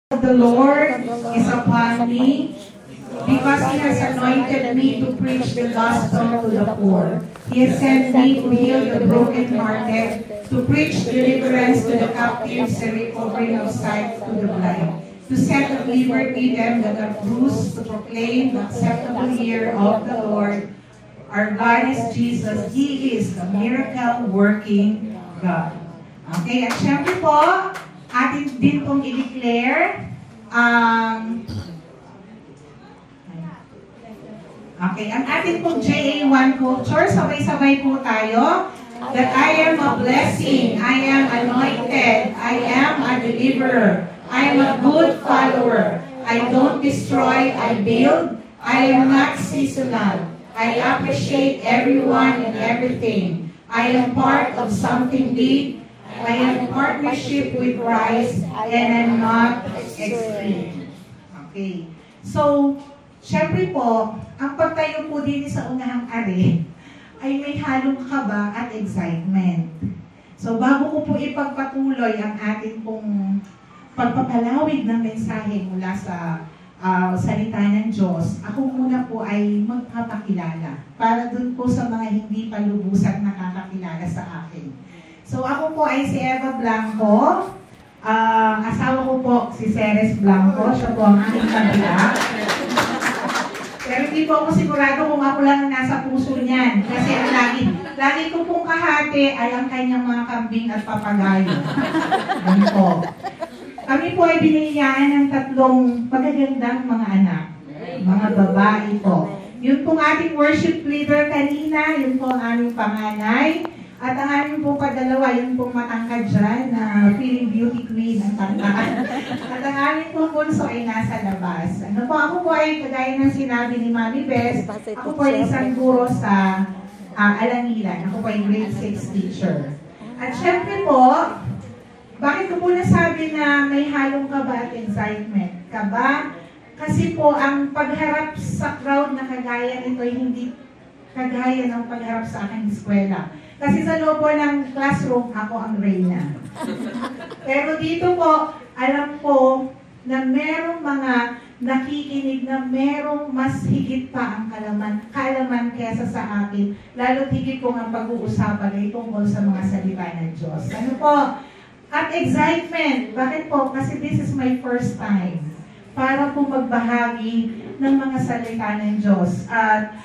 The Lord is upon me because He has anointed me to preach the gospel to the poor. He has sent me to heal the brokenhearted, to preach deliverance to the captives and recovering of sight to the blind, to set at liberty them that are bruised, to proclaim the acceptable year of the Lord. Our God is Jesus. He is the miracle-working God. Okay, at syempre po, atin din pong i-declare okay, ang atin pong JA1 culture, sabay-sabay po tayo, that I am a blessing, I am anointed, I am a deliverer, I am a good follower, I don't destroy, I build, I am not seasonal, I appreciate everyone and everything, I am part of something big, I am in partnership with Christ, and I'm not extreme. Okay. So, syempre po, ang pagtayo po din sa unahang ari ay may halong kaba at excitement. So, bago ko po ipagpatuloy ang atin pong pagpapalawig ng mensahe mula sa salita ng Diyos, ako muna po ay magpapakilala para dun po sa mga hindi pa lubusang nakakakilala sa akin. So, ako po ay si Eva Blanco. Asawa ko po si Ceres Blanco. Siya po ang aking kabila. Pero hindi po ako sigurado kung ako lang nasa puso niyan. Kasi ang lagi ko pong kahati ay ang kanyang mga kambing at papagayo. Yan po. Kami po ay binigyan ng 3 magagandang mga anak. Mga babae po. Yun pong ating worship leader kanina. Yun po ang aming panganay. At ang aming pong kadalawa, yung pong matangkad dyan, na feeling beauty queen ang tangkad. At ang aming pong bunso ay nasa labas. Ano po, ako po ay, kagaya ng sinabi ni Mami Bess, ako po ay isang guro sa Alangilan. Ako po ay grade 6 teacher. At syempre po, bakit ko po nasabi na may halong kaba at excitement? Kaba? Kasi po, ang pagharap sa crowd na kagaya nito ay hindi kagaya ng pagharap sa aking eskwela. Kasi sa loob ng classroom, ako ang reyna. Pero dito po, alam ko na merong mga nakikinig na merong mas higit pa ang kaalaman kesa sa akin. Lalo't higit kong ang pag-uusapan ay tungkol sa mga salita ng Diyos. Ano po? At excitement. Bakit po? Kasi this is my first time para po magbahagi ng mga salita ng Diyos. At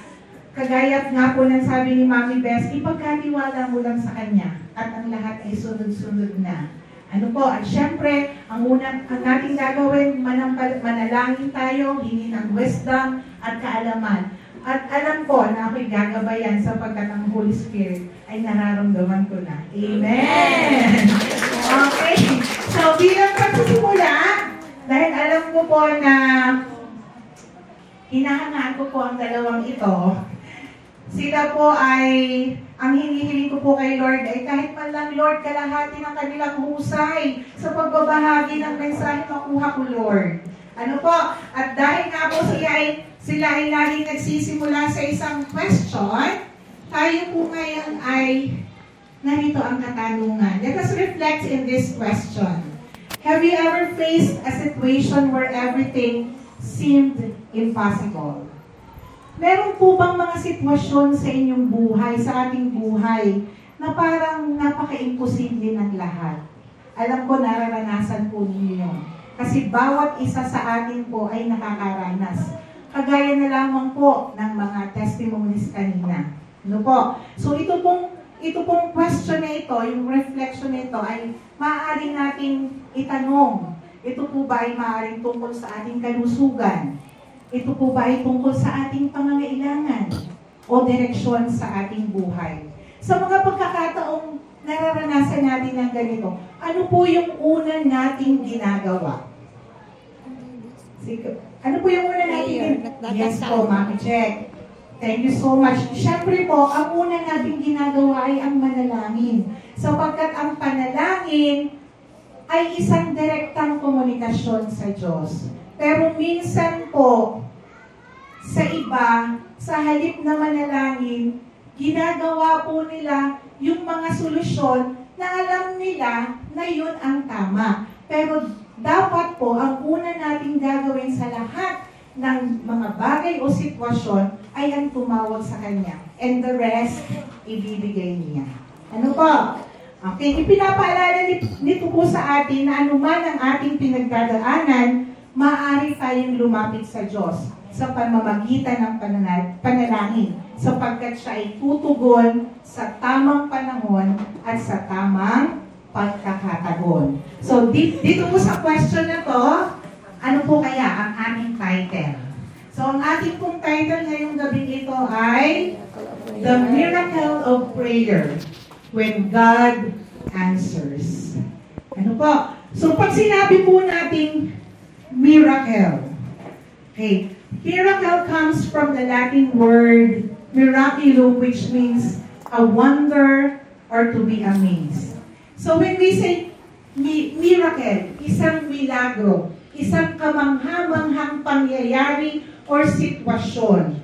kagaya nga po ng sabi ni Mami Bess, ipagkatiwala mo lang sa Kanya at ang lahat ay sunod-sunod na. Ano po? At syempre, ang nating gagawin, manalangin tayo, hingin ng wisdom at kaalaman. At alam ko na ako'y gagabayan sapagkat ang Holy Spirit ay nararamdaman ko na. Amen! Okay. So, bilang pagsisimula, dahil alam ko po na hinahangaan ko po ang dalawang ito, sila po ay, ang hinihiling ko po kay Lord ay kahit man lang, Lord, kalahati ng kanilang husay sa pagbabahagi ng mensahe makuha ko, Lord. Ano po? At dahil nga po sila ay laging nagsisimula sa isang question, tayo po ngayon ay narito ang katanungan. Let us reflect in this question. Have you ever faced a situation where everything seemed impossible? Meron po bang mga sitwasyon sa inyong buhay, sa ating buhay, na parang napaka-imposible ng lahat? Alam ko, nararanasan po ninyo. Kasi bawat isa sa atin po ay nakakaranas. Kagaya na lamang po ng mga testimonies kanina. Ano po? So ito pong question na ito, yung reflection na ito, ay maaari nating itanong. Ito po ba ay maaaring tungkol sa ating kalusugan? Ito po ba ay tungkol sa ating pangangailangan o direksyon sa ating buhay? Sa mga pagkakataong nararanasan natin ng ganito, ano po yung una nating ginagawa? Ano po yung una nating ginagawa? Yes po, Mami Check. Thank you so much. Siyempre po, ang una nating ginagawa ay ang manalangin. Sapagkat ang panalangin ay isang direktang komunikasyon sa Diyos. Pero minsan po, sa iba, sa halip na manalangin, ginagawa po nila yung mga solusyon na alam nila na yun ang tama. Pero dapat po, ang una bagay o sitwasyon ay ang tumawag sa kanya. And the rest, ibibigay niya. Ano po? Okay, ipinapaalala nito po sa atin na anuman ang ating pinagdadaanan, maaari tayong lumapit sa Diyos sa pamamagitan ng panalangin sapagkat siya ay tutugon sa tamang panahon at sa tamang pagkakataon. So, dito po sa question na to, ano po kaya ang aming title? So, ang ating pong title ngayong gabi ito ay The Miracle of Prayer when God answers. Ano po? So, pag sinabi po natin miracle, okay, miracle comes from the Latin word miraculo, which means a wonder or to be amazed. So, when we say miracle, isang milagro, isang kamangha-manghang pangyayari or sitwasyon.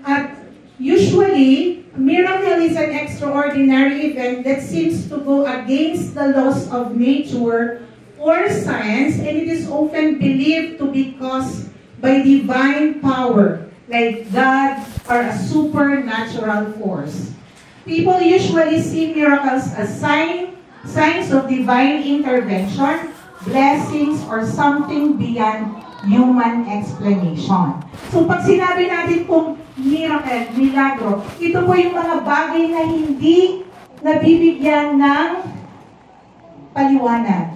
At usually, miracle is an extraordinary event that seems to go against the laws of nature or science, and it is often believed to be caused by divine power, like God or a supernatural force. People usually see miracles as signs of divine intervention, blessings, or something beyond human explanation. So pag sinabi natin pong miracle, milagro, ito po yung mga bagay na hindi nabibigyan ng paliwanag.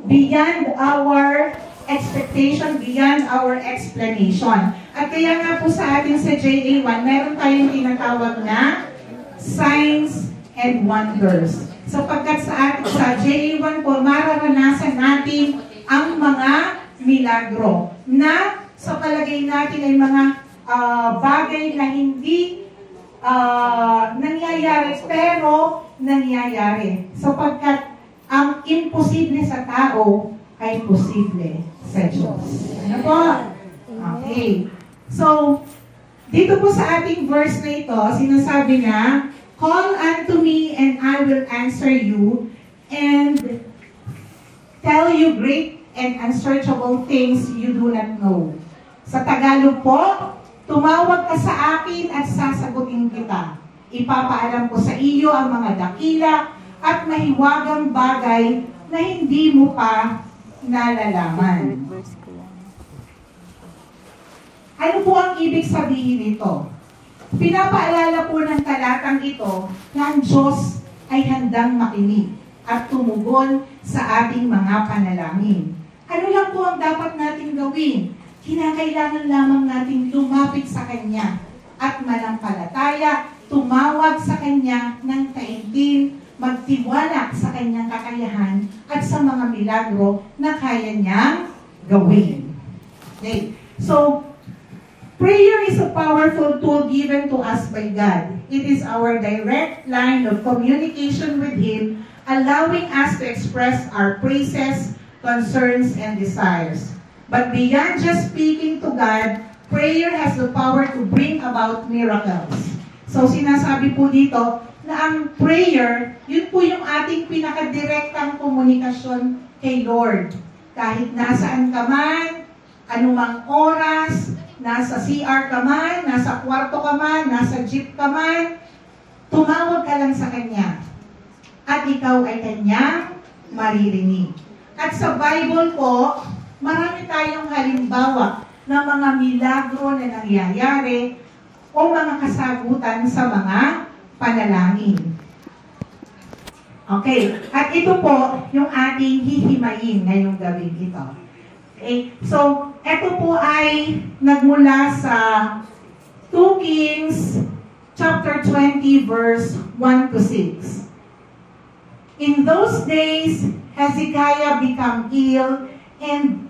Beyond our expectation, beyond our explanation. At kaya nga po sa atin sa JA1, meron tayong tinatawag na signs and wonders. Sapagkat sa JA1 po, mararanasan natin ang mga milagro na sa palagay natin ay mga bagay na hindi nangyayari pero nangyayari. Sapagkat ang imposible sa tao ay posible sa Diyos. Ano po? Okay. So, dito po sa ating verse na ito, sinasabi na, call unto me and I will answer you and tell you great and unsearchable things you do not know. Sa Tagalog po, tumawag ka sa akin at sasagutin kita. Ipapaalam ko sa iyo ang mga dakila at mahiwagang bagay na hindi mo pa nalalaman. Ano po ang ibig sabihin nito? Pinapaalala po ng talatang ito na ang Diyos ay handang makinig at tumugon sa ating mga panalangin. Ano lang po ang dapat natin gawin? Kinakailangan lamang natin lumapit sa Kanya at manampalataya, tumawag sa Kanya ng taimtim, magtiwala sa Kanyang kakayahan at sa mga milagro na kaya niyang gawin. Okay. So, prayer is a powerful tool given to us by God. It is our direct line of communication with Him, allowing us to express our praises, concerns, and desires. But beyond just speaking to God, prayer has the power to bring about miracles. So, sinasabi po dito na ang prayer, yun po yung ating pinakadirektang komunikasyon kay Lord. Kahit nasaan ka man, anumang oras, nasa CR ka man, nasa kwarto ka man, nasa jeep ka man, tumawag ka lang sa Kanya. At ikaw ay Kanyang maririnig. At sa Bible po, marami tayong halimbawa ng mga milagro na nangyayari o mga kasagutan sa mga panalangin. Okay. At ito po yung ating hihimayin ngayong gabi ito. Okay. So, ito po ay nagmula sa 2 Kings chapter 20 verse 1 to 6. In those days, Hezekiah became ill and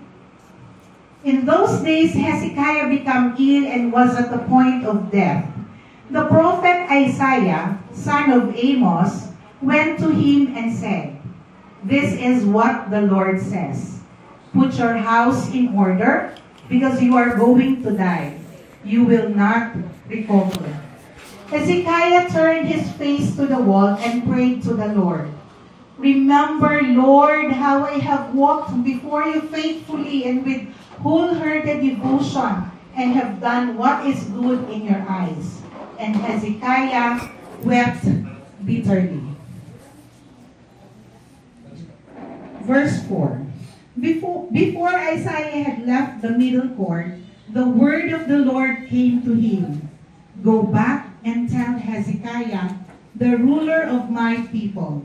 was at the point of death. The prophet Isaiah, son of Amos, went to him and said, "This is what the Lord says. Put your house in order, because you are going to die. You will not recover." Hezekiah turned his face to the wall and prayed to the Lord. "Remember, Lord, how I have walked before you faithfully and with wholehearted devotion, and have done what is good in your eyes. And Hezekiah wept bitterly. Verse 4. Before Isaiah had left the middle court, the word of the Lord came to him. Go back and tell Hezekiah, the ruler of my people,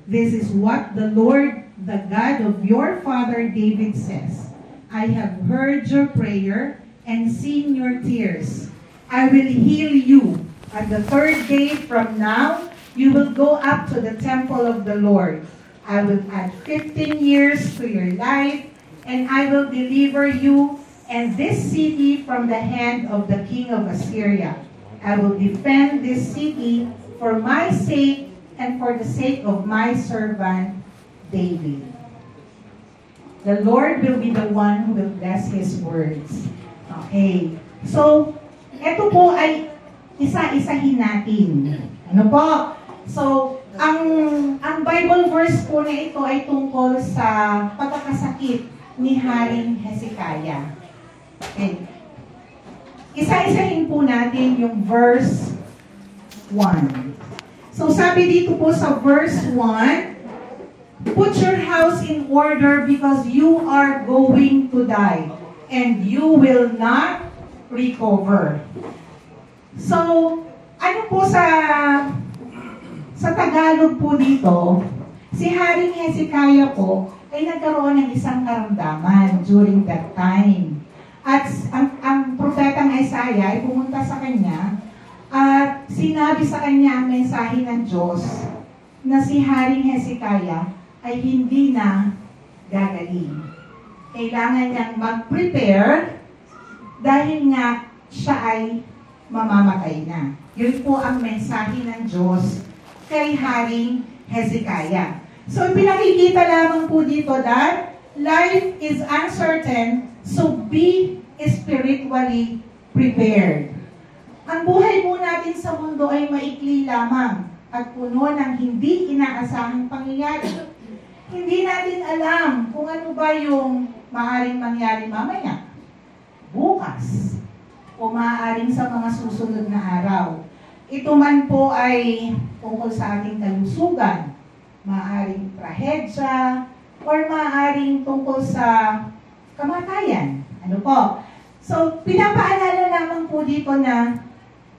this is what the Lord, the God of your father David says. I have heard your prayer and seen your tears. I will heal you. On the third day from now, you will go up to the temple of the Lord. I will add 15 years to your life, and I will deliver you and this city from the hand of the king of Assyria. I will defend this city for my sake and for the sake of my servant David. The Lord will be the one who will bless His words. Okay. So, ito po ay isa-isahin natin. Ano po? So, ang Bible verse po na ito ay tungkol sa pagkakasakit ni Haring Hezekiah. Okay. Isa-isahin po natin yung verse 1. So, sabi dito po sa verse 1, put your house in order because you are going to die and you will not recover. So, ano po sa Tagalog po dito, si Haring Hezekiah po ay nagkaroon ng isang karamdaman during that time. At ang propetang Isaiah ay pumunta sa kanya at sinabi sa kanya ang mensahe ng Diyos na si Haring Hezekiah ay hindi na gagaling. Kailangan niyang mag-prepare dahil nga siya ay mamamatay na. Yun po ang mensahe ng Diyos kay Haring Hezekiah. So, pinakikita lamang po dito that life is uncertain, so be spiritually prepared. Ang buhay po natin sa mundo ay maikli lamang at puno ng hindi inaasahang pangyayari. Hindi natin alam kung ano ba yung maaaring mangyari mamaya, bukas, o maaaring sa mga susunod na araw. Ito man po ay tungkol sa ating kalusugan, maaaring trahedya, or maaaring tungkol sa kamatayan. Ano po? So, pinapaalala lamang po dito na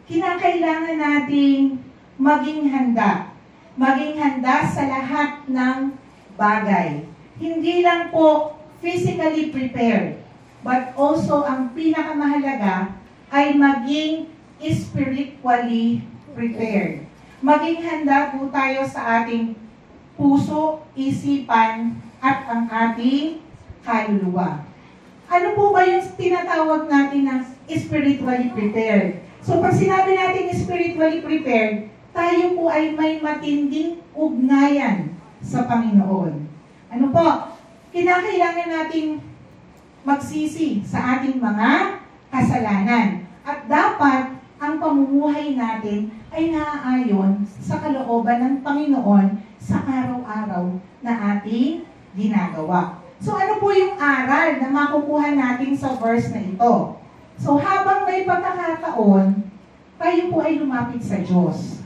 kinakailangan nating maging handa. Maging handa sa lahat ng bagay. Hindi lang po physically prepared, but also ang pinakamahalaga ay maging spiritually prepared. Maging handa po tayo sa ating puso, isipan, at ang ating kaluluwa. Ano po ba yung tinatawag natin na spiritually prepared? So pag sinabi natin spiritually prepared, tayo po ay may matinding ugnayan sa Panginoon. Ano po? Kinakailangan nating magsisi sa ating mga kasalanan. At dapat ang pamumuhay natin ay naaayon sa kalooban ng Panginoon sa araw-araw na ating ginagawa. So ano po yung aral na makukuha natin sa verse na ito? So habang may pagkakataon, tayo po ay lumapit sa Diyos.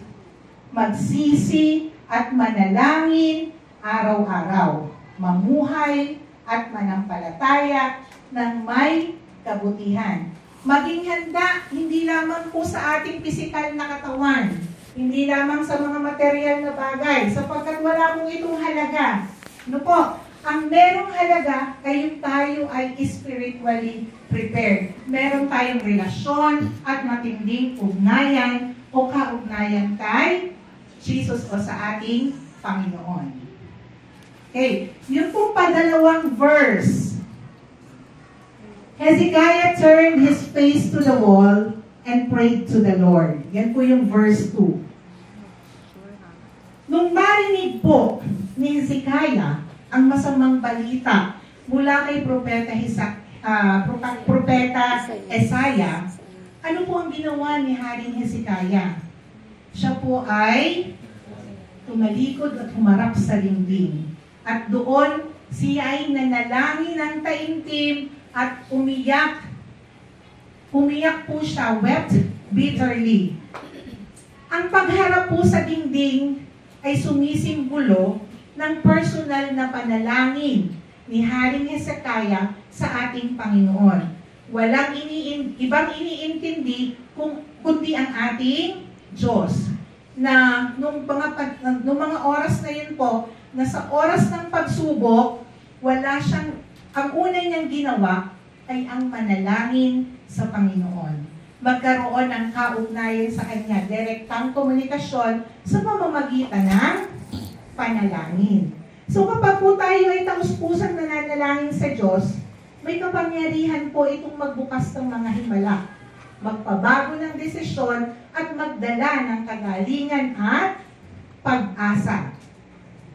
Magsisi at manalangin araw-araw. Mamuhay at manampalataya ng may kabutihan. Maging handa, hindi lamang po sa ating pisikal na katawan, hindi lamang sa mga material na bagay, sapagkat wala pong itong halaga. Ano po? Ang merong halaga ay tayo ay spiritually prepared. Meron tayong relasyon at matinding ugnayan o kaugnayan kay Jesus o sa ating Panginoon. Okay, yun pong padalawang verse. Hezekiah turned his face to the wall and prayed to the Lord. Yan po yung verse 2. Nung marinig po ni Hezekiah ang masamang balita mula kay Propeta Isaiah, ano po ang ginawa ni Haring Hezekiah? Siya po ay tumalikod at humarap sa dingding. At doon, siya ay nanalangin ng taimtim at umiyak Umiyak po siya, wept bitterly. Ang pagharap po sa dingding ay sumisimbolo ng personal na panalangin ni Haring Hezekiah sa ating Panginoon. Walang ibang iniintindi kundi ang ating Diyos. Na nung mga oras na yun po, na sa oras ng pagsubok, ang una niyang ginawa ay ang manalangin sa Panginoon. Magkaroon ng kaugnayan sa Kanya, direktang komunikasyon sa pamamagitan ng panalangin. So kapag po tayo ay taus-pusang nananalangin sa Diyos, may kapangyarihan po itong magbukas ng mga himala, magpabago ng desisyon at magdala ng kagalingan at pag-asa.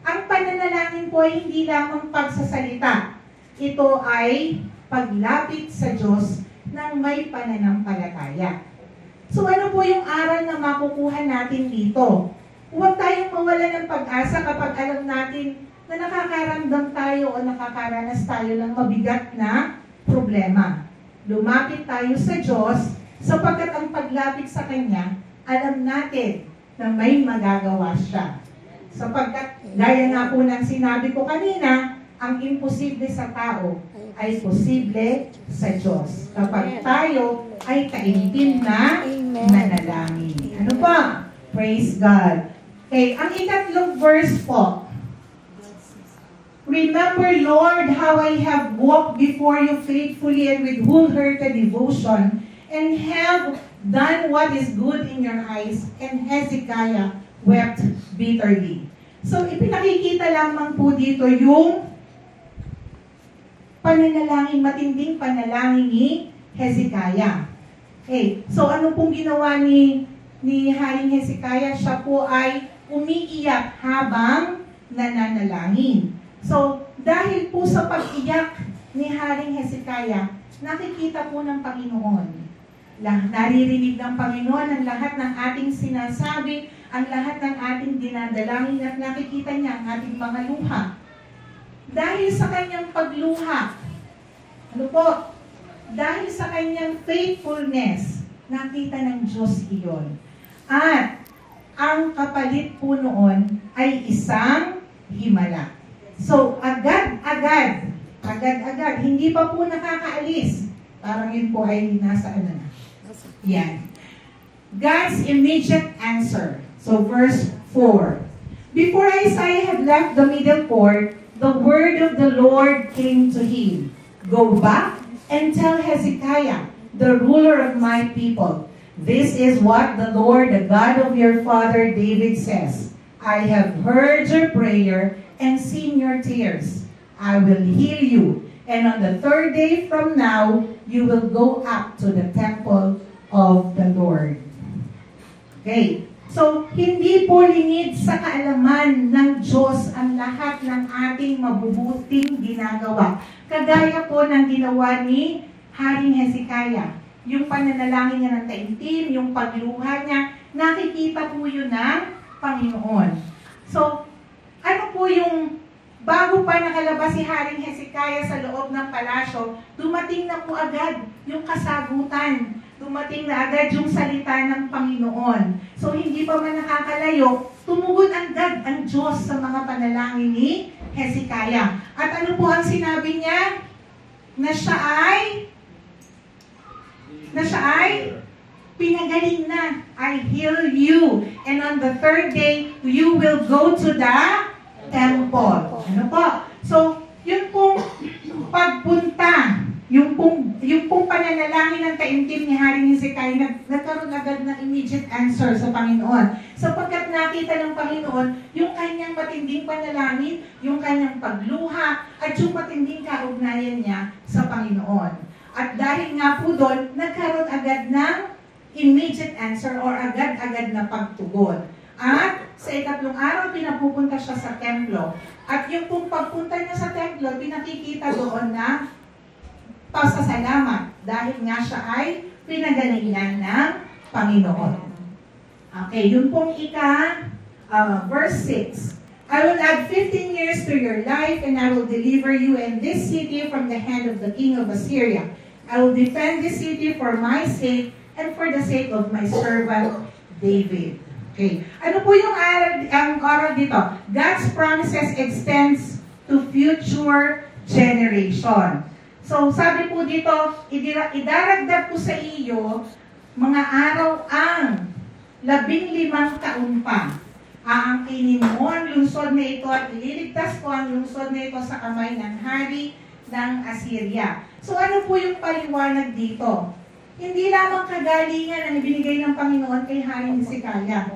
Ang pananalangin po ay hindi lamang pagsasalita. Ito ay paglapit sa Diyos ng may pananampalataya. So ano po yung aral na makukuha natin dito? Huwag tayong mawala ng pag-asa kapag alam natin na nakakaramdam tayo o nakakaranas tayo ng mabigat na problema. Lumapit tayo sa Diyos sapagkat ang paglapit sa Kanya, alam natin na may magagawa siya. Sapagkat, gaya nga po ng sinabi ko kanina, ang imposible sa tao ay posible sa Diyos. Kapag tayo ay taimtim na manalangin. Ano pa? Praise God. Okay, ang ikatlong verse po. Remember, Lord, how I have walked before you faithfully and with wholehearted devotion, and have done what is good in your eyes. And Hezekiah wept bitterly. So, ipinakikita lamang po dito yung pananalangin, matinding panalangin ni Hezekiah. Okay, so ano pong ginawa ni Haring Hezekiah? Siya po ay umiiyak habang nananalangin. So, dahil po sa pag-iyak ni Haring Hezekiah, nakikita po ng Panginoon. Naririnig ng Panginoon ang lahat ng ating sinasabi, ang lahat ng ating dinadalangin at nakikita niya ang ating mga luha. Dahil sa kanyang pagluha, ano po? Dahil sa kanyang faithfulness, nakita ng Diyos iyon. At ang kapalit po noon ay isang himala. So, agad-agad, hindi pa po nakakaalis. Parang yun po ay nasa ano na. Yan. God's immediate answer. So, verse 4. Before Isaiah had left the middle court, the word of the Lord came to him. Go back and tell Hezekiah, the ruler of my people, this is what the Lord, the God of your father David says. I have heard your prayer and seen your tears. I will heal you. And on the third day from now, you will go up to the temple of the Lord. Okay. So, hindi po lingid sa kaalaman ng Diyos ang lahat ng ating mabubuting ginagawa. Kagaya po ng ginawa ni Haring Hezekiah. Yung pananalangin niya ng taimtim, yung pagluha niya, nakikita po yun ng Panginoon. So, ano po yung bago pa nakalabas si Haring Hezekiah sa loob ng palasyo, dumating na po agad yung kasagutan. Dumating na agad yung salita ng Panginoon. So, hindi pa man nakakalayo, tumugon agad ang Diyos sa mga panalangin ni Hezekiah. At ano po ang sinabi niya? Na siya ay pinagaling na. I heal you. And on the third day, you will go to the temple. Ano po? So, yun pong pagpunta, yung pong pananalangin ng taimtim ni Haring Hezekiah, nagkaroon agad ng immediate answer sa Panginoon. Sapagkat nakita ng Panginoon yung kanyang matinding panalangin, yung kanyang pagluha, at yung matinding kaugnayan niya sa Panginoon. At dahil nga po doon, nagkaroon agad ng immediate answer or agad-agad na pagtugon. At sa ikatlong araw, pinapupunta siya sa templo. At yung pong pagpunta niya sa templo, pinakikita doon na pasasalamat dahil nga siya ay pinagalingan ng Panginoon. Okay, yun pong verse 6. I will add 15 years to your life and I will deliver you and this city from the hand of the king of Assyria. I will defend this city for my sake and for the sake of my servant David. Okay. Ano po yung oral dito? God's promises extends to future generation. So, sabi po dito, idaragdag ko sa iyo mga araw ang 15 taon pa. Aangkinin mo ang lungsod na ito at ililigtas ko ang lungsod na ito sa kamay ng hari ng Assyria. So, ano po yung paliwanag dito? Hindi lamang kagalingan ang ibinigay ng Panginoon kay Haring Hezekiah.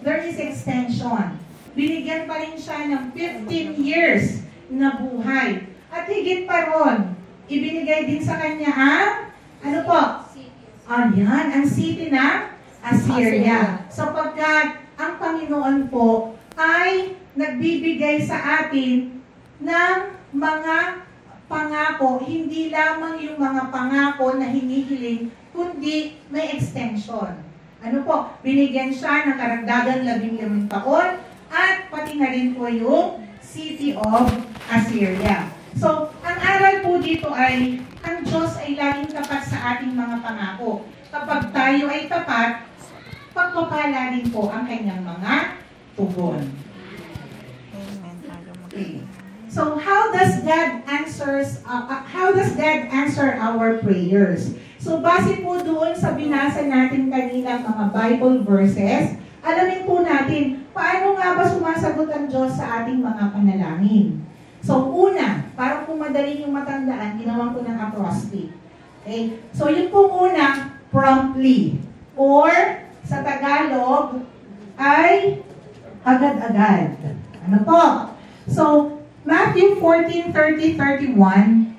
There is extension. Binigyan pa rin siya ng 15 years na buhay. At higit pa ron, ibinigay din sa kanya ang, ano po? Ang city ng Assyria. Sapagkat ang Panginoon po ay nagbibigay sa atin ng mga pangako, hindi lamang yung mga pangako na hinihiling, kundi may extension. Ano po? Binigyan siya ng karagdagan 15 taon at pati na rin po yung city of Assyria. So, ang aral po dito ay, ang Diyos ay laging tapat sa ating mga pangako. Kapag tayo ay tapat, pagpapala din po ang kanyang mga tugon. Okay. So, how does God answer our prayers? So, base po doon sa binasa natin kanina mga Bible verses, alamin po natin, paano nga ba sumasagot ang Diyos sa ating mga panalangin? So, una, para po madali yung matandaan, ginawan ko ng acrostic. Okay? So, yung po una, promptly. Or, sa Tagalog, ay agad-agad. Ano po? So, Matthew 14:30-31,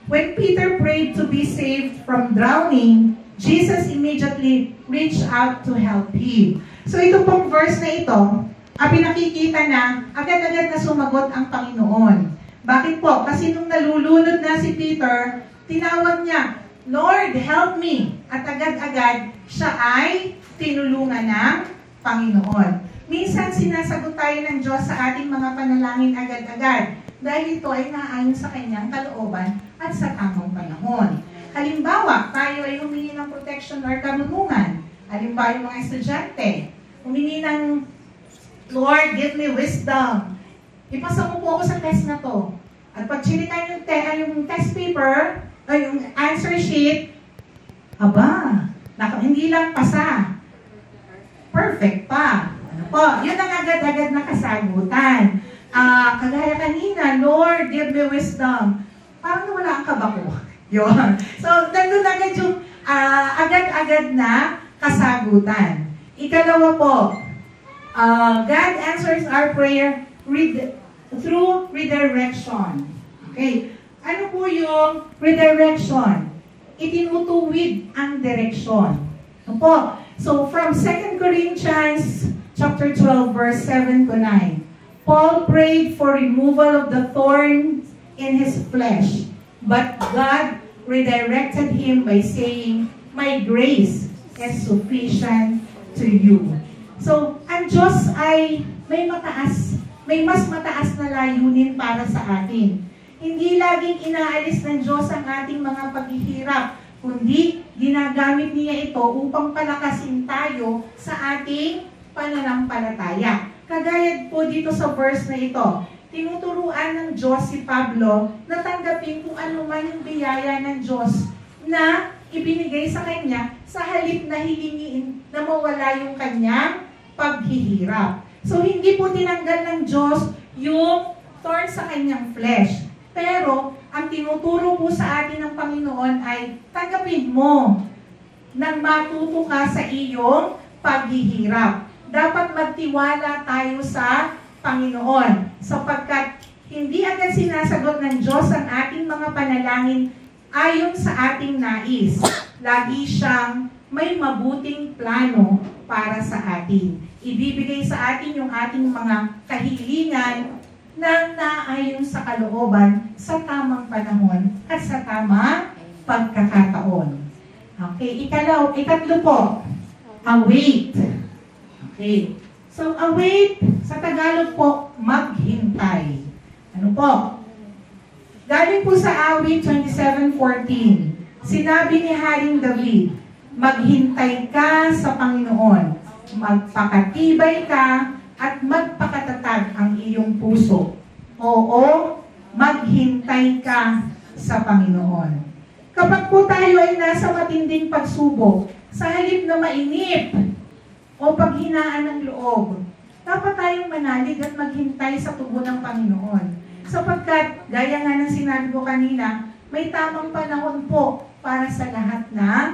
when Peter prayed to be saved from drowning, Jesus immediately reached out to help him. So ito pong verse na ito, pinakikita na agad-agad na sumagot ang Panginoon. Bakit po? Kasi nung nalulunod na si Peter, tinawag niya, Lord, help me. At agad-agad, siya ay tinulungan ng Panginoon. Minsan sinasagot tayo ng Diyos sa ating mga panalangin agad-agad dahil ito ay naayon sa kanyang kalooban at sa tamang panahon. Halimbawa, tayo ay humingi ng protection or karunungan. Halimbawa, yung mga estudyante, humingi ng, Lord, give me wisdom. Ipasa mo po ako sa test na to. At pag chinikan yung test paper, o yung answer sheet, hindi lang pasa. Perfect pa. Ano po? Yun ang agad-agad na kasagutan. Kagaya kanina, Lord, give me wisdom. Parang nawala ang kaba ko. Yun. So, nandun agad yung agad-agad na kasagutan. Ikalawa po, God answers our prayer through redirection. Okay. Ano po yung redirection? Itinutuwid ang direksyon. Ano po? So, from 2 Corinthians chapter 12, verse 7 to 9, Paul prayed for removal of the thorns in his flesh, but God redirected him by saying, my grace is sufficient to you. So, ang Diyos ay may mas mataas na layunin para sa atin. Hindi laging inaalis ng Diyos ang ating mga paghihirap, kundi ginagamit niya ito upang palakasin tayo sa ating pananampalataya. Kagaya po dito sa verse na ito, tinuturuan ng Diyos si Pablo na tanggapin kung ano man yung biyaya ng Diyos na ibinigay sa kanya sa halip na hihingiin na mawala yung kanyang paghihirap. So, hindi po tinanggal ng Diyos yung thorn sa kanyang flesh. Pero, ang tinuturo po sa atin ng Panginoon ay tanggapin mo nang matuto ka sa iyong paghihirap. Dapat magtiwala tayo sa Panginoon sapagkat hindi agad sinasagot ng Diyos ang ating mga panalangin ayon sa ating nais. Lagi siyang may mabuting plano para sa atin. Ibibigay sa atin yung ating mga kahilingan na naayon sa kalooban sa tamang panahon at sa tamang pagkakataon. Okay, ikatlo po, await. Okay. So, await, sa Tagalog po, maghintay. Ano po? Galing po sa awit 27:14. Sinabi ni Haring David, maghintay ka sa Panginoon, magpakatibay ka at magpakatatag ang iyong puso. Oo, maghintay ka sa Panginoon. Kapag po tayo ay nasa matinding pagsubok, sa halip na mainip o paghinaan ng loob, dapat tayong manalig at maghintay sa tubo ng Panginoon. Sapagkat, gaya nga ng sinabi ko kanina, may tamang panahon po para sa lahat ng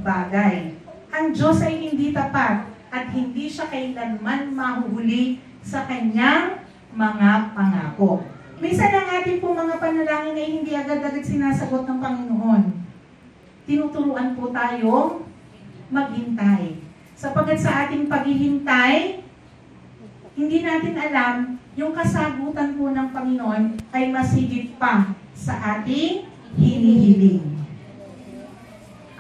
bagay. Ang Diyos ay hindi tapat at hindi siya kailanman mahuhuli sa kanyang mga pangako. Minsan ang ating po mga panalangin ay hindi agad-agad sinasagot ng Panginoon. Tinuturuan po tayong maghintay. Sapagkat sa ating paghihintay, hindi natin alam yung kasagutan po ng Panginoon ay mas higit pa sa ating hinihiling.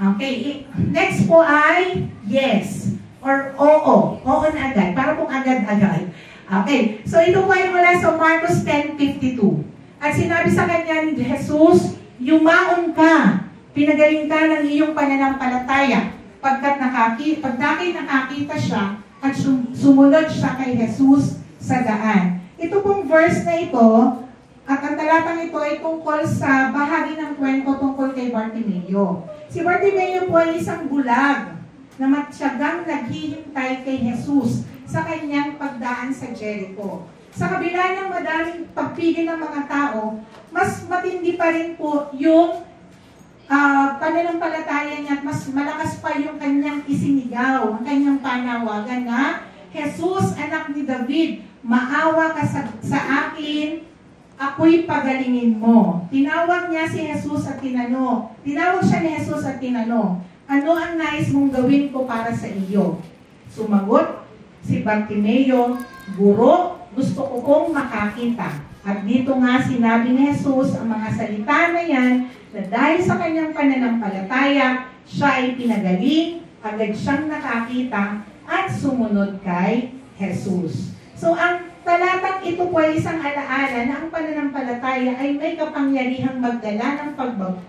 Okay, next po ay yes or oo. Oo na agad, para pong agad-agad. Okay, so ito po ay mula sa Marcos 10:52. At sinabi sa kanya ni Jesus, yumaon ka, pinagaling ka ng iyong pananampalataya. Pagkat nakakita siya at sumunod siya kay Jesus sa daan. Ito pong verse na ito, at ang talatang ito ay tungkol sa bahagi ng kwento tungkol kay Bartimeo. Si Bartimeo po ay isang bulag na matyagang naghihintay kay Jesus sa kanyang pagdaan sa Jericho. Sa kabila ng madaming pagpigil ng mga tao, mas matindi pa rin po yung pananampalataya niya at mas malakas pa yung kanyang isinigaw, ang kanyang panawagan na, Jesus, anak ni David, maawa ka sa akin, ako'y pagalingin mo. Tinawag siya ni Jesus at tinanong, ano ang nais mong gawin ko para sa iyo? Sumagot si Bartimeo, Guro, gusto ko kong makakita. At dito nga sinabi ni Jesus ang mga salita na yan, na dahil sa kanyang pananampalataya, siya ay pinagaling, agad siyang nakakita, at sumunod kay Jesus. So ang talatang ito po ay isang alaala na ang pananampalataya ay may kapangyarihang magdala ng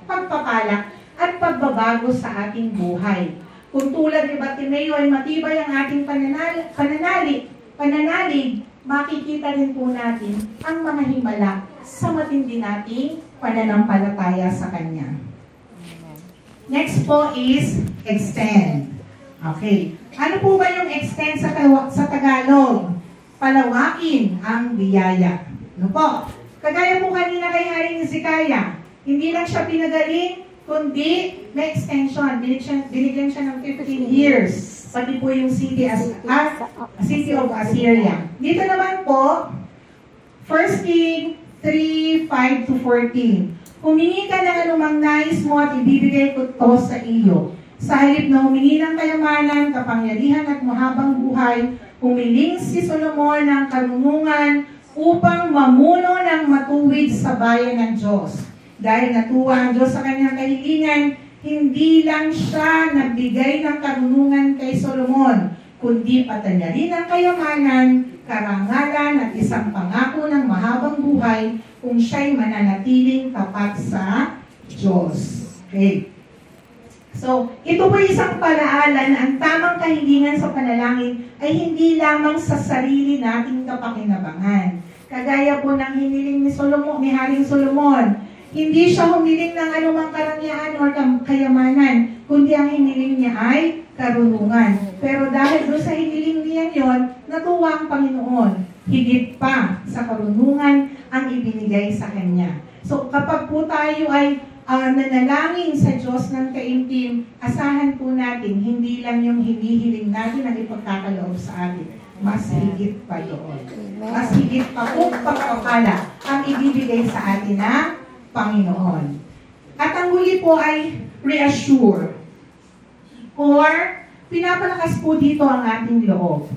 pagpapala at pagbabago sa ating buhay. Kung tulad ni Bartimeo ay matibay ang ating pananalig, makikita rin po natin ang mga himala sa matindi nating pananampalataya sa Kanya. Next po is extend. Okay. Ano po ba yung extend sa Tagalog? Palawakin ang biyaya. Ano po? Kagaya po kanina kay Haring Hezekiah, hindi lang siya pinagaling, kundi may extension. Binigyan siya ng 15 years. Pati po yung city of Assyria. Dito naman po, 1 King 3:5-14. Humingi ka ng anumang nais mo at ibibigay ko to sa iyo. Sa halip na humingi ng kayamanan, kapangyarihan at mahabang buhay, humiling si Solomon ng karunungan upang mamuno ng matuwid sa bayan ng Diyos. Dahil natuwa ang Diyos sa kanyang kahilingan, hindi lang siya nagbigay ng karunungan kay Solomon, kundi pati niya rin ang kayamanan, karangalan at isang pangako ng mahabang buhay kung siya'y mananatiling tapat sa Diyos. Okay. So, ito po isang palaala na ang tamang kahilingan sa panalangin ay hindi lamang sa sarili nating kapakinabangan. Kagaya po ng hiniling ni Haring Solomon, hindi siya humiling ng anumang karangyaan o kayamanan, kundi ang hiniling niya ay karunungan. Pero dahil doon sa hiniling niya yon, natuwa ang Panginoon. Higit pa sa karunungan ang ibinigay sa Kanya. So kapag po tayo ay nanalangin sa Diyos ng kaimtim, asahan po natin, hindi lang yung hinihiling natin ang ipagkakaloob sa atin. Mas higit pa doon. Mas higit pa po pagpapala ang ibibigay sa atin na Panginoon. At ang huli po ay reassure. Or, pinapalakas po dito ang ating loob.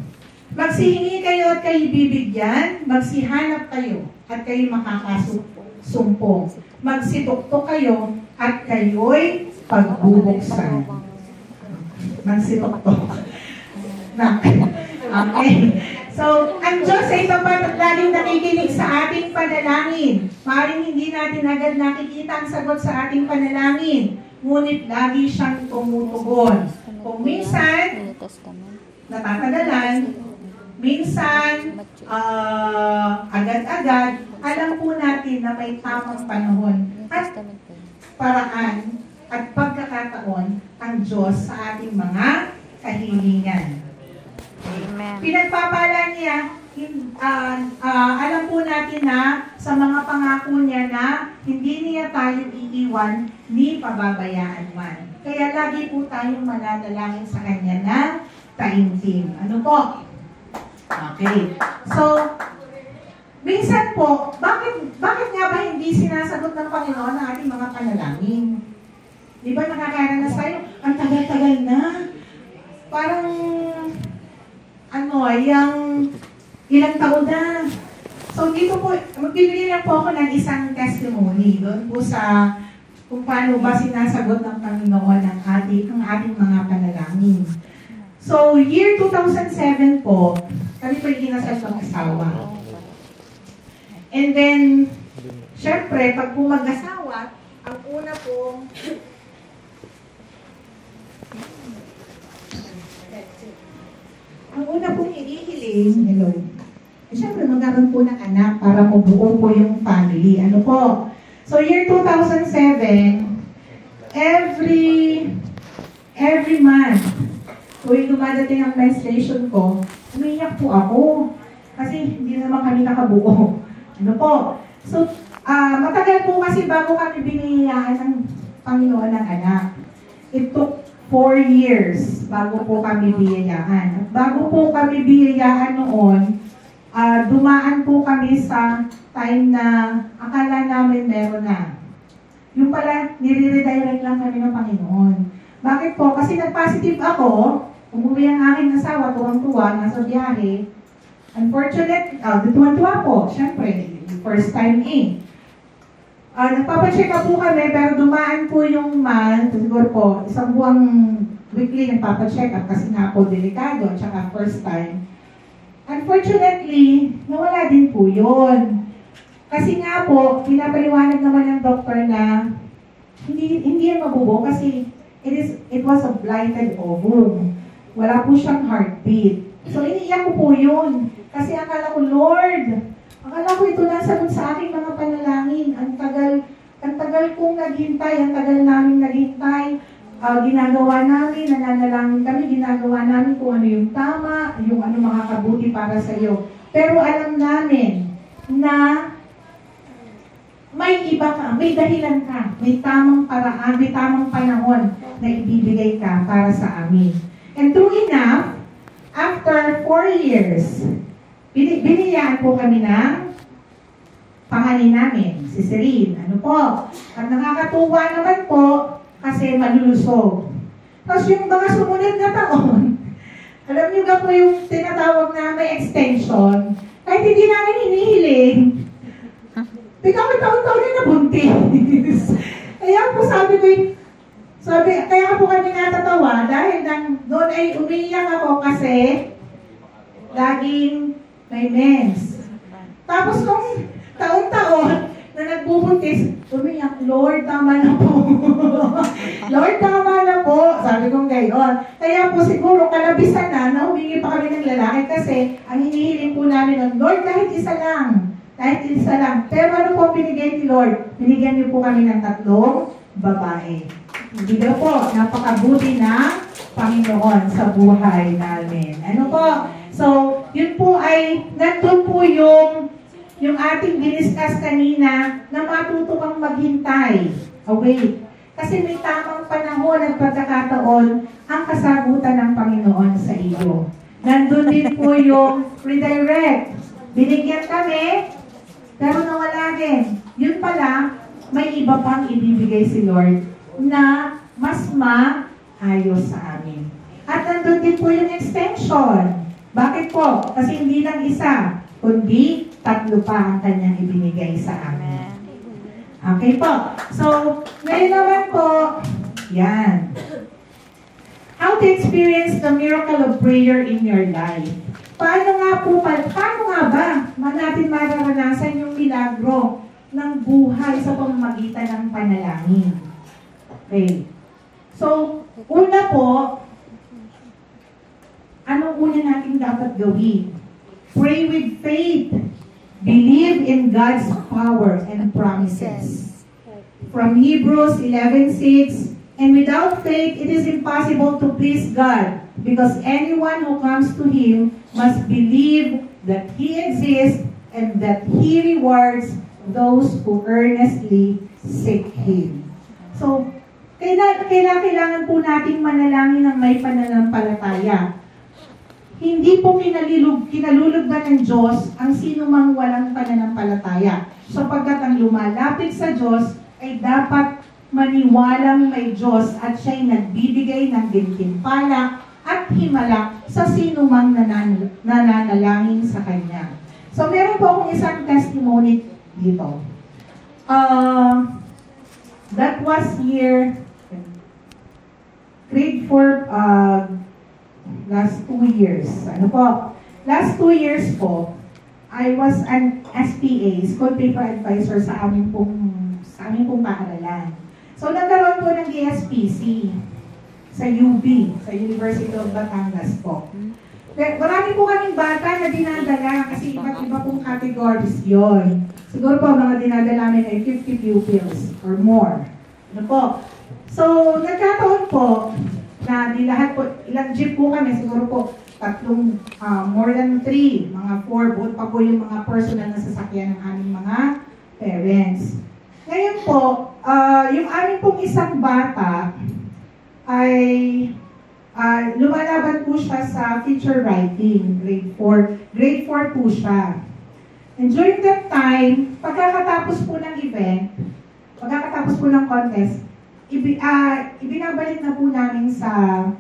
Magsihingi kayo at kayo bibigyan, magsihanap kayo at kayo makakasumpong. Magsituktok kayo at kayo'y pagbubuksan. Magsituktok. Okay. So, ang Diyos ay tapat at laging nakikinig sa ating panalangin. Maaaring hindi natin agad nakikita ang sagot sa ating panalangin. ngunit lagi siyang tumutugon. Kung minsan, natatagalan, minsan, agad-agad, alam po natin na may tamang panahon at paraan at pagkakataon ang Diyos sa ating mga kahilingan. Amen. Pinagpapala niya, alam po natin na sa mga pangako niya na hindi niya tayo iiwan ni pababayaan man. Kaya lagi po tayong mananalangin sa Kanya na taimtim. Ano po? Okay. So, minsan po, bakit nga ba hindi sinasagot ng Panginoon ang ating mga panalangin? Di ba nakakaranas tayo? Ang tagal-tagal na. Parang, yung ilang taon na. So, dito po, magbibigay lang po ako ng isang testimony doon po sa kung paano ba sinasagot ng Panginoon ang ating mga panalangin. So, year 2007 po, kami po yung kinasal ng asawa. And then, syempre, pag po mag-asawa, ang una pong inihiling, hello. Siyempre, magkaroon po ng anak para mabuo po yung family. Ano po? So, year 2007, every month, tuwing dumadating ang menstruation ko, umiiyak po ako. Kasi hindi naman kami nakabuo. Ano po? So, matagal po kasi bago kami biniyayaan ng Panginoon ng anak. It took 4 years bago po kami biyayaan. At bago po kami biyayaan noon, dumaan po kami sa time na akala namin meron na. Yung pala, nire-redirect lang kami ng Panginoon. Bakit po? Kasi nag-positive ako, umuwi ang aking asawa, tuwang-tuwa, nasa biyahe. Unfortunate, tuwang-tuwa po, syempre, first time in. Nagpapacheck up po kami, pero dumaan po yung month, siguro po, isang buwang weekly nagpapacheck up kasi nga po delikado, at saka first time. Unfortunately, nawala din po yun. Kasi nga po, pinapaliwanag naman ng doktor na hindi yan mabubo kasi it was a blighted ovum. Wala po siyang heartbeat. So, iniiyak ko po yun. Kasi akala ko, Lord, akala ko ito nasagot sa aking mga panalangin. Ang tagal kong naghintay, ang tagal namin naghintay. Ginagawa namin, nananalangin kami, ginagawa namin kung ano yung tama, yung ano makakabuti para sa iyo. Pero alam namin na may iba ka, may dahilan ka, may tamang paraan, may tamang panahon na ibibigay ka para sa amin. And true enough, after 4 years, biniyaan po kami ng pangalan namin, si Serene. Ano po? At nakakatuwa naman po kasi malulusog. Tapos yung mga sumunod na taon, alam niyo ba po yung tinatawag na may extension, kahit hindi namin hinihiling, biglang may taon-taon na nabuntis. Kaya po kaya po kami natatawa dahil doon ay umiiyak ako kasi laging may mens. Tapos nung taon-taon na nagbubuntis, umiyak, Lord, tama na po. Lord, tama na po. Sabi kong gayon. Kaya po siguro kalabisan na humingi pa kami ng lalaki kasi ang hinihiling po namin ng Lord, kahit isa lang. Kahit isa lang. Pero ano po binigay ni Lord? Binigyan niyo po kami ng 3 babae. Hindi daw po, napakabuti na Panginoon sa buhay namin. Ano po? So, yun po ay, nandun po yung ating diniscuss kanina na matuto kang maghintay. Okay. Kasi may tamang panahon at pagkakataon ang kasagutan ng Panginoon sa iyo. Nandun din po yung redirect. Binigyan kami, pero nawala din. Yun pala, may iba pang ibibigay si Lord na mas maayos sa amin. At nandun din po yung extension. Bakit po? Kasi hindi lang isa, kundi 3 pa ang kanyang ibinigay sa amin. Okay po. So, ngayon naman po, yan. How to experience the miracle of prayer in your life. Paano nga ba natin mararanasan yung milagro ng buhay sa pamamagitan ng panalangin? Okay. So, una po, anong una natin dapat gawin? Pray with faith. Believe in God's power and promises. From Hebrews 11:6, and without faith it is impossible to please God, because anyone who comes to Him must believe that He exists and that He rewards those who earnestly seek Him. So, kailangan po nating manalangin ng may pananampalataya. Hindi po kinalulugdan ng Diyos ang sinumang walang pananampalataya. Sapagkat ang lumalapit sa Diyos ay dapat maniwalang may Diyos at siya'y nagbibigay ng gantimpala at himala sa sinumang nananalangin sa Kanya. So, meron po akong isang testimony dito. That was year grade 4, last 2 years. Ano po? Last 2 years po, I was an SPA, School Paper Advisor sa aming pong paaralan. So, nagkaroon po ng GSPC sa UB, sa University of Batangas po. Marami po kaming bata na dinadala kasi iba't iba pong categories yon. Siguro po mga dinadala namin ay 50 pupils or more. Ano po? So, nagkataon po na di lahat po, ilang jeep po kami, siguro po tatlong, more than 3, mga 4, buot pa po yung mga personal na sasakyan ng aming mga parents. Ngayon po, yung aming pong isang bata ay lumalaban po siya sa feature writing, grade 4. Grade 4 po siya. And during that time, pagkakatapos po ng event, pagkakatapos po ng contest, ibinabalik na po namin sa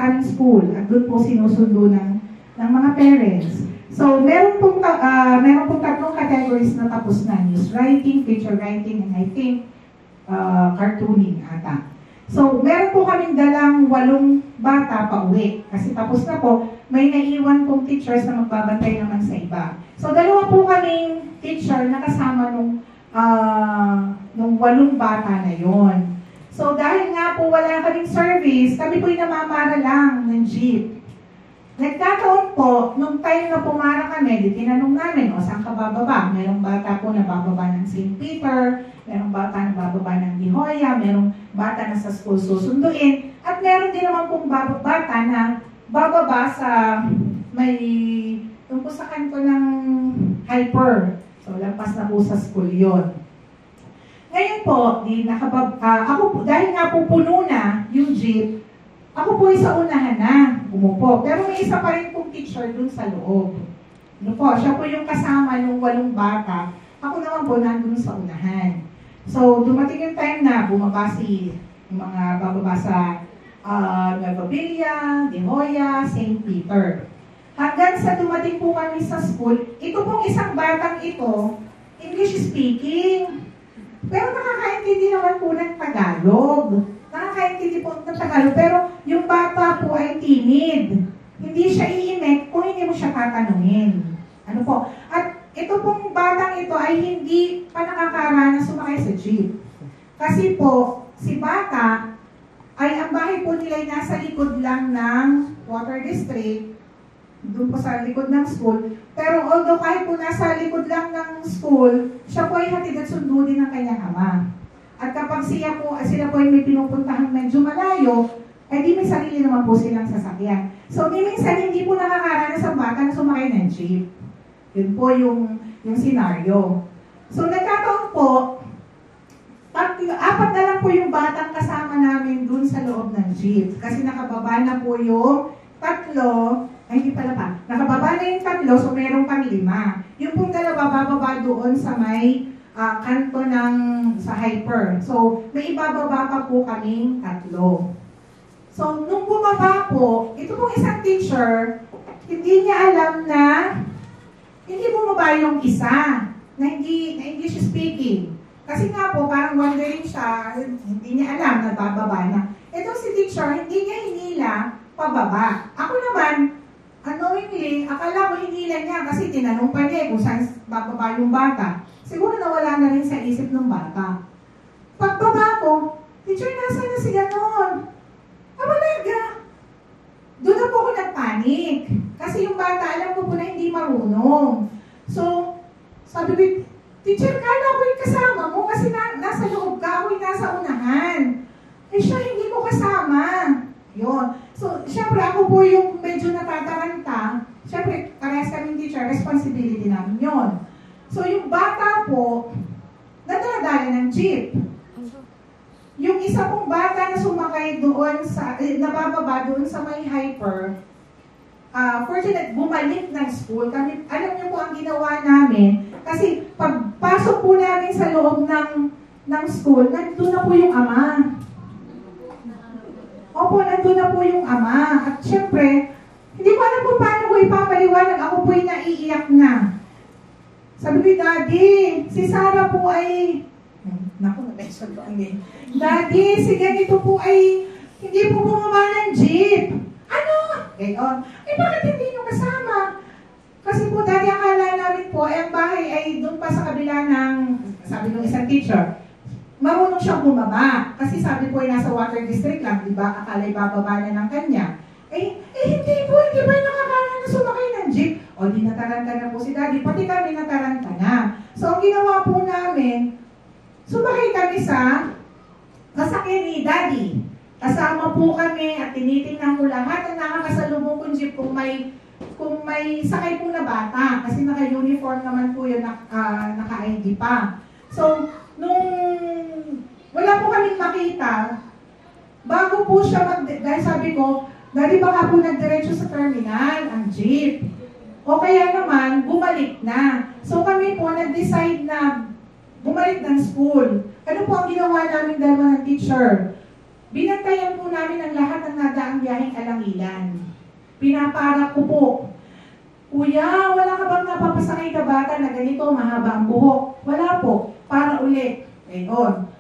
aming school at doon po sinusundo ng mga parents. So, meron pong tatlong categories na tapos na. News writing, picture writing, and I think cartooning ata. So, meron po kaming dalang 8 bata pa uwi. Kasi tapos na po, may naiwan pong teachers na magbabantay naman sa iba. So, 2 po kaming teacher na kasama nung 8 bata na yon. So, dahil nga po wala kaming service, kami po'y namamara lang ng jeep. Nagkataon po, nung time na pumara kami, di tinanong namin, saan ka bababa? Merong bata po na bababa ng St. Peter, merong bata na bababa ng De Hoya, merong bata na sa school susunduin, at meron din naman pong bata na bababa sa yung po sa kanto ng Hyper. So, lampas na po sa school yon. Ngayon po, dahil nga po puno na yung jeep, ako po ay sa unahan na, umupo. Pero may isa pa rin pong teacher dun sa loob. Ano po, siya po yung kasama ng 8 bata. Ako naman po nandun sa unahan. So, dumating yung time na bumaba yung mga bababa sa Nueva Villa, De Hoya, St. Peter. Hanggang sa dumating po kami sa school, ito pong isang batang ito, English speaking. Pero nakakaintindi naman po ng Tagalog. Nakakaintindi po ng Tagalog. Pero yung bata po ay timid. Hindi siya iimik kung hindi mo siya tatanungin. Ano po? At ito pong batang ito ay hindi pa nakakaranas sumakay sa jeep. Kasi po, si bata ay ang bahay po nila ay nasa likod lang ng water district. Doon po sa likod ng school. Pero although kahit po nasa likod lang ng school, siya po ay hatid at sundo din ng kanyang ama. At kapag sila po ay may pinupuntahang medyo malayo, ay di may sarili naman po silang sasakyan. So, minsan hindi po nakakaranas ang bata na sumakay ng jeep. Yun po yung senaryo. So, nagkataon po, 4 na lang po yung batang kasama namin dun sa loob ng jeep. Kasi nakababa na po yung 3, ay hindi pala pa. Nakababa na yung 3, so meron pang 5. Yung pong 2, bababa doon sa may kanto sa Hyper. So, may ibababa pa po kaming 3. So, nung bumaba po, ito pong isang teacher, hindi niya alam na hindi bumaba yung isa na English speaking. Kasi nga po, parang wondering siya, hindi niya alam na bababa na. Itong si teacher, hindi niya hinila pababa. Ako naman, unknowingly, akala ko hinila niya kasi tinanong pa niya kung saan bababa yung bata. Siguro nawala na rin sa isip ng bata. Pagbaba ko, Teacher, nasa na si ganon? Wala ga. Doon na po ako nagpanik. Kasi yung bata, alam ko po na hindi marunong. So, sabi ko, teacher, kala ko yung kasama mo kasi nasa loob ka, ako yung nasa unahan. Eh siya, hindi ko kasama. Yun. So, syempre, ako po yung medyo natataranta. Syempre, parehas kaming teacher, responsibility namin yun. So, yung bata po, nadala ng jeep. Yung isa pong bata na sumakay doon sa, nabababa doon sa may hyper, fortunate, bumalik ng school. Kami, alam niyo po ang ginawa namin, kasi pagpasok po namin sa loob ng school, nandun na po yung ama. Opo, nandun na po yung ama. At syempre, hindi ko alam kung paano ko ipapaliwanag, ako po yung naiiyak na. Sabi ko, Daddy, si Sarah po ay, naku, na-mention ko ang name. Daddy, si ganito po ay hindi po bumaba ng jeep. Ano? Gayon. Eh, bakit hindi nyo kasama? Kasi po, Daddy, akala namin po, ang bahay ay doon pa sa kabila ng, sabi ng isang teacher, marunong siyang bumaba. Kasi sabi po ay nasa water district lang, di ba? Akala bababa na ng kanya. Hindi po yung nakakala na sumakay ng jeep. O, di nataranta na po si Daddy. Pati kami nataranta na. So, ang ginawa po namin, sumakay kami sa sasakyan ni Daddy. Kasama po kami at tinitingnan ko lahat ng nakakasalubong kong jeep kung may sakay po na bata. Kasi naka-uniform naman po yun, naka-ID pa. So, nung wala po kaming makita, bago po siya dahil sabi ko, Daddy, baka po nagdiretso sa terminal ang jeep. O kaya naman, bumalik na. So kami po nag-decide na bumalik ng school. Ano po ang ginawa namin dalawa ng teacher? Binantayan po namin ang lahat ng nadaang biyaheng Alangilan. Pinapara ko po, Kuya, wala ka bang napapasakay ka bata na ganito, mahaba ang buhok? Wala po, para ulit. Ayun.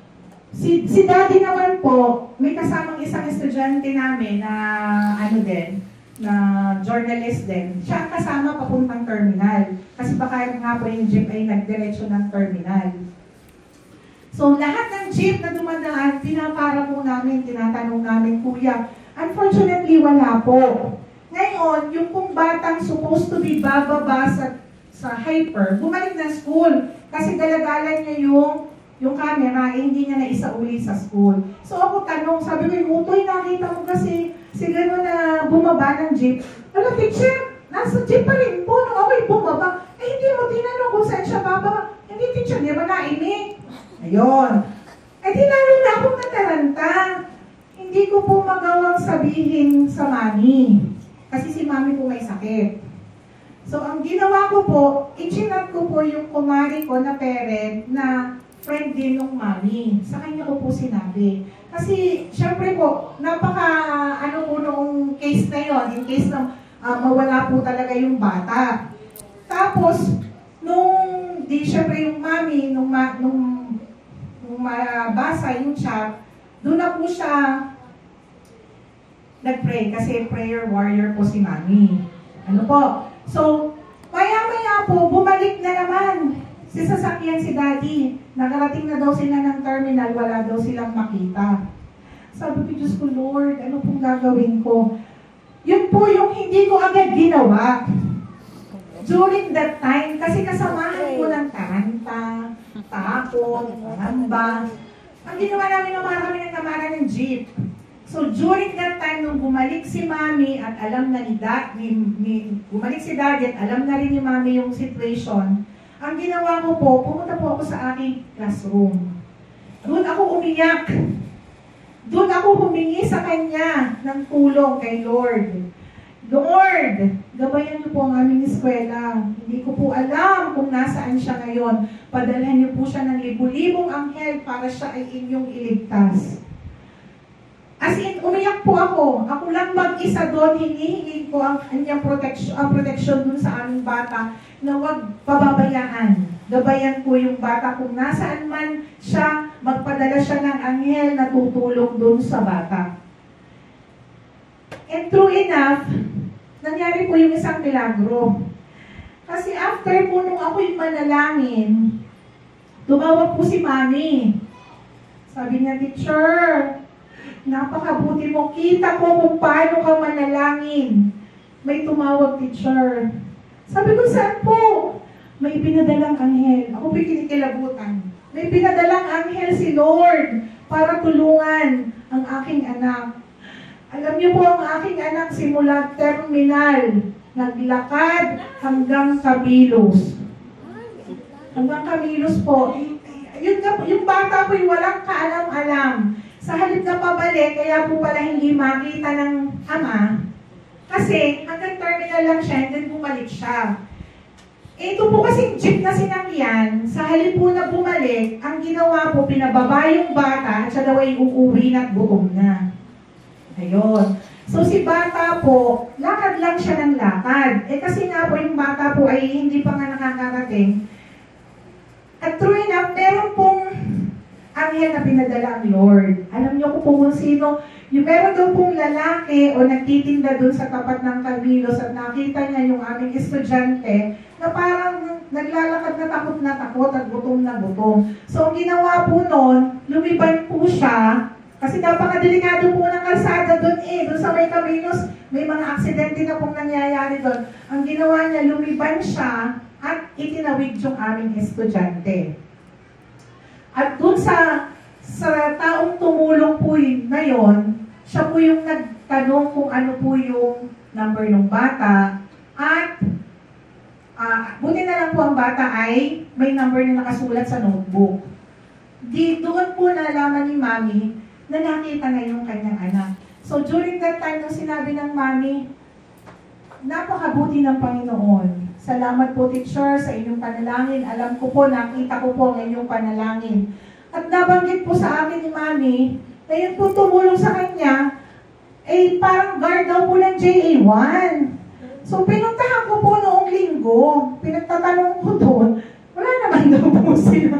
Si Daddy naman po, may kasamang isang estudyante namin na na journalist din. Siya ang kasama papuntang terminal. Kasi baka nga po yung jeep ay nagdiretso ng terminal. So lahat ng jeep na dumadaan, pinapara po namin, tinatanong namin, Kuya, unfortunately wala po. Ngayon, yung pong batang supposed to be bababa sa hyper, bumalik na school. Kasi dalagalan niya yung camera, hindi niya naisauli sa school. So ako tanong, sabi ko, Utoy, nakita mo kasi si gano'n na bumaba ng jeep. Alam, teacher, nasa jeep pa rin po, nung ako'y bumaba. Hindi mo tinanong kung saan siya bababa. Hindi, teacher, di ba naimik? Ayun. Di lalo na akong nataranta. Hindi ko po magawang sabihin sa mami. Kasi si mami po may sakit. So, ang ginawa ko po, i-chinat ko po yung kumari ko na parent na friend din ng mami. Sa kanya ko po sinabi. Kasi, syempre po, po noong case na yon, in case na mawala po talaga yung bata. Tapos, syempre yung mami, nung mabasa yung chat, doon na po siya nag-pray kasi prayer warrior po si mami. Ano po? So, maya-maya po, bumalik na naman si sasakyan si Daddy. Nakarating na daw sila ng terminal, wala daw silang makita. Sabi ko, Diyos ko, Lord, ano pong gagawin ko? Yun po yung hindi ko agad ginawa. During that time, kasi kasamahan ko ng taranta, takot, pangamba. Ang ginawa namin, namara kami ng kamara ng jeep. So during that time, nung bumalik si Mami at alam na bumalik si Daddy at alam na rin ni Mami yung situation, ang ginawa ko po, pumunta po ako sa aking classroom. Doon ako umiyak. Doon ako humingi sa Kanya ng tulong kay Lord. Lord, gabayan niyo po ang aming eskwela. Hindi ko po alam kung nasaan siya ngayon. Padalhan niyo po siya ng libu-libong anghel para siya ay inyong iligtas. As in, umiyak po ako. Ako lang mag-isa doon, hinihingi ko ang kanyang protection dun sa aming bata na huwag pababayaan. Gabayan po yung bata kung nasaan man siya, magpadala siya ng anghel na tutulong dun sa bata. And true enough, nangyari po yung isang milagro. Kasi after po nung ako'y manalangin, tumawag po si Mami. Sabi niya, teacher, napakabuti mo. Kita ko kung paano ka manalangin. May tumawag, teacher. Sabi ko, saan po? May pinadalang anghel. Ako po'y kinikilabutan. May pinadalang anghel si Lord para tulungan ang aking anak. Alam niyo po, ang aking anak simula terminal, naglakad hanggang Kabilos. Hanggang Kabilos po. Yung bata po'y walang kaalam-alam. Sa halip na pabalik, kaya po pala hindi makita ng ama. Kasi hanggang terminal lang siya, and then bumalik siya. Ito po kasing jeep na sinakyan, sa halip po na bumalik, ang ginawa po, pinababa yung bata, at siya daw ay uuwi na at gutom na. Ayun. So si bata po, lakad lang siya ng lakad. Kasi nga po, yung bata po ay hindi pa nga nakakarating. At true enough, meron pong anghel na pinadala ang Lord. Alam niyo po kung sino, yung meron daw pong lalaki o nagtitinda doon sa tapat ng Kabilos at nakita niya yung aming estudyante na parang naglalakad na takot at gutom na gutom. So ang ginawa po noon, lumiban po siya kasi napakadelikado po ng kalsada doon doon sa may Kabilos, may mga aksidente na pong nangyayari doon. Ang ginawa niya, lumiban siya at itinawid yung aming estudyante. At doon sa taong tumulong po na yun, siya po yung nagtanong kung ano po yung number ng bata at buti na lang po ang bata ay may number na nakasulat sa notebook. Doon po nalaman ni Mami na nakita na yung kanyang anak. So during that time, nung sinabi ng Mami, napakabuti ng Panginoon. Salamat po, teacher, sa inyong panalangin. Alam ko po, nakita ko po ang inyong panalangin. At nabanggit po sa akin ni Mami, na yun po tumulong sa kanya, parang guard daw po ng JA1. So, pinuntahan ko po noong linggo. Pinagtatanong ko doon. Wala naman daw po sila.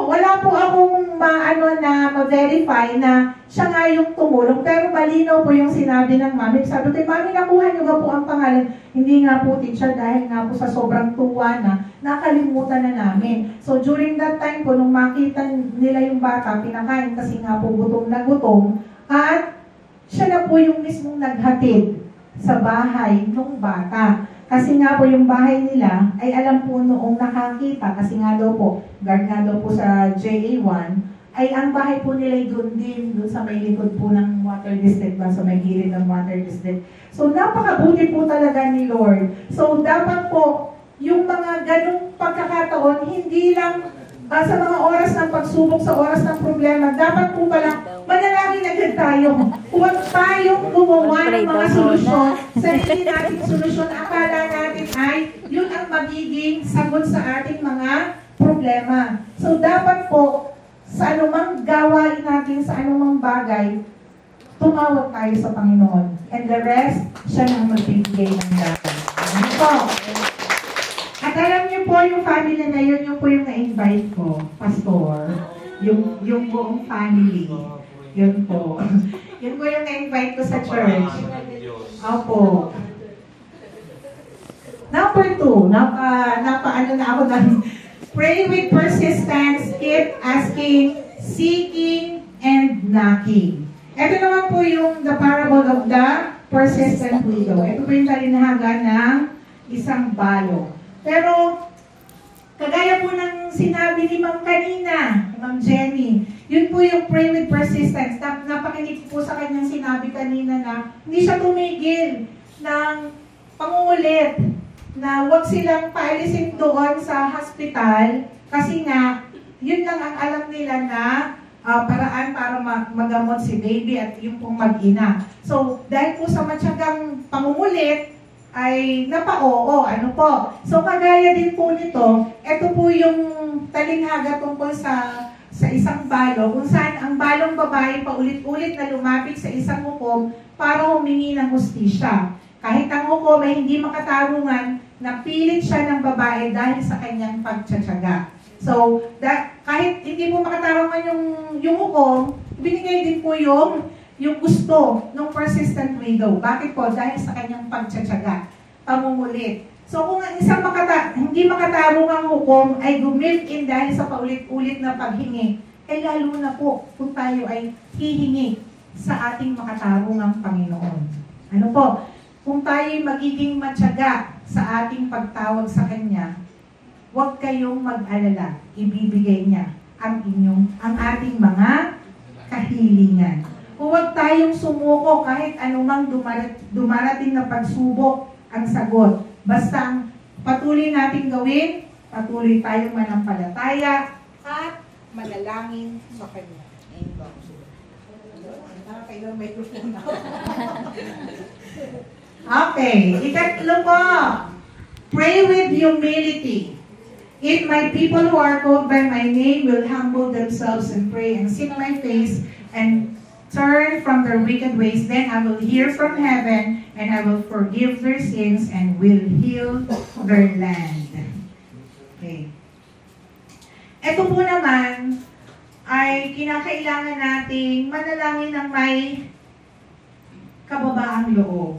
Wala po akong ma-verify na siya nga yung tumulong. Pero malinaw po yung sinabi ng Mami. Sabi ko, Mami, nakuha niyo ba po ang pangalan? Hindi nga po, teacher, dahil nga po sa sobrang tuwa na, nakalimutan na namin. So, during that time po, nung makita nila yung bata, pinakain kasi nga po gutom na gutom, at siya na po yung mismong naghatid sa bahay ng bata. Kasi nga po yung bahay nila ay alam po noong nakakita, kasi nga daw po, guard nga daw po sa JA1, ay ang bahay po nila ay doon din, doon sa may likod po ng water district ba, sa may gilid ng water district. So napakabuti po talaga ni Lord. So dapat po, yung mga ganong pagkakataon, hindi lang sa mga oras ng pagsubok, sa oras ng problema, dapat po pala manalangin agad tayo. Huwag tayong gumawa ng mga solusyon. Sarili natin solusyon, akala natin ay yun ang magiging sagot sa ating mga problema. So dapat po, sa anumang gawain natin, sa anumang bagay, tumawag tayo sa Panginoon. And the rest, siya nang magbibigay ng dahil. Ano po? At alam niyo po, yung family na yun, yung po yung na-invite ko, pastor, yung buong family. Yun po. Yun po yung na-invite ko sa church. Opo. Number 2, napaano na ako na, pray with persistence, keep asking, seeking, and knocking. Ito naman po yung the parable of the persistent widow. Ito po yung talinahaga ng isang balo. Pero, kagaya po ng sinabi ni Ma'am kanina, Ma'am Jenny, yun po yung pray with persistence. Napakinig po sa kanyang sinabi kanina na hindi siya tumigil ng pangungulit na huwag silang paalisin doon sa hospital kasi nga, yun lang ang alam nila na paraan para magamot si baby at yung pong mag-ina. So, dahil po sa matyagang pangungulit, ay napao, ano po. So, kagaya din po nito, ito po yung talinghaga tungkol sa isang balo, kung saan ang balong babae paulit-ulit na lumapit sa isang hukom para humingi ng hustisya. Kahit ang hukom ay hindi makatarungan, napilit siya ng babae dahil sa kanyang pagtsatsaga. So, kahit hindi po makatarungan yung hukom, binigay din po yung gusto ng persistent widow. Bakit po? Dahil sa kanyang pagtsatsaga, pamumulit. So kung ang isang hindi makatarungang hukom ay gumilk in dahil sa paulit-ulit na paghingi lalo na po kung tayo ay hihingi sa ating makatarungang Panginoon. Ano po? Kung tayo ay magiging matyaga sa ating pagtawag sa Kanya, huwag kayong mag-alala. Ibibigay niya ang ating mga kahilingan. Huwag tayong sumuko kahit anumang dumarating na pagsubok ang sagot. Basta ang patuloy nating gawin, patuloy tayong manampalataya at manalangin sa Kanya. Okay, ikatlo po. Pray with humility. If my people who are called by my name will humble themselves and pray and seek my face and turn from their wicked ways, then I will hear from heaven and I will forgive their sins and will heal their land. Okay. Ito po naman ay kinakailangan nating manalangin ng may kababaang loob.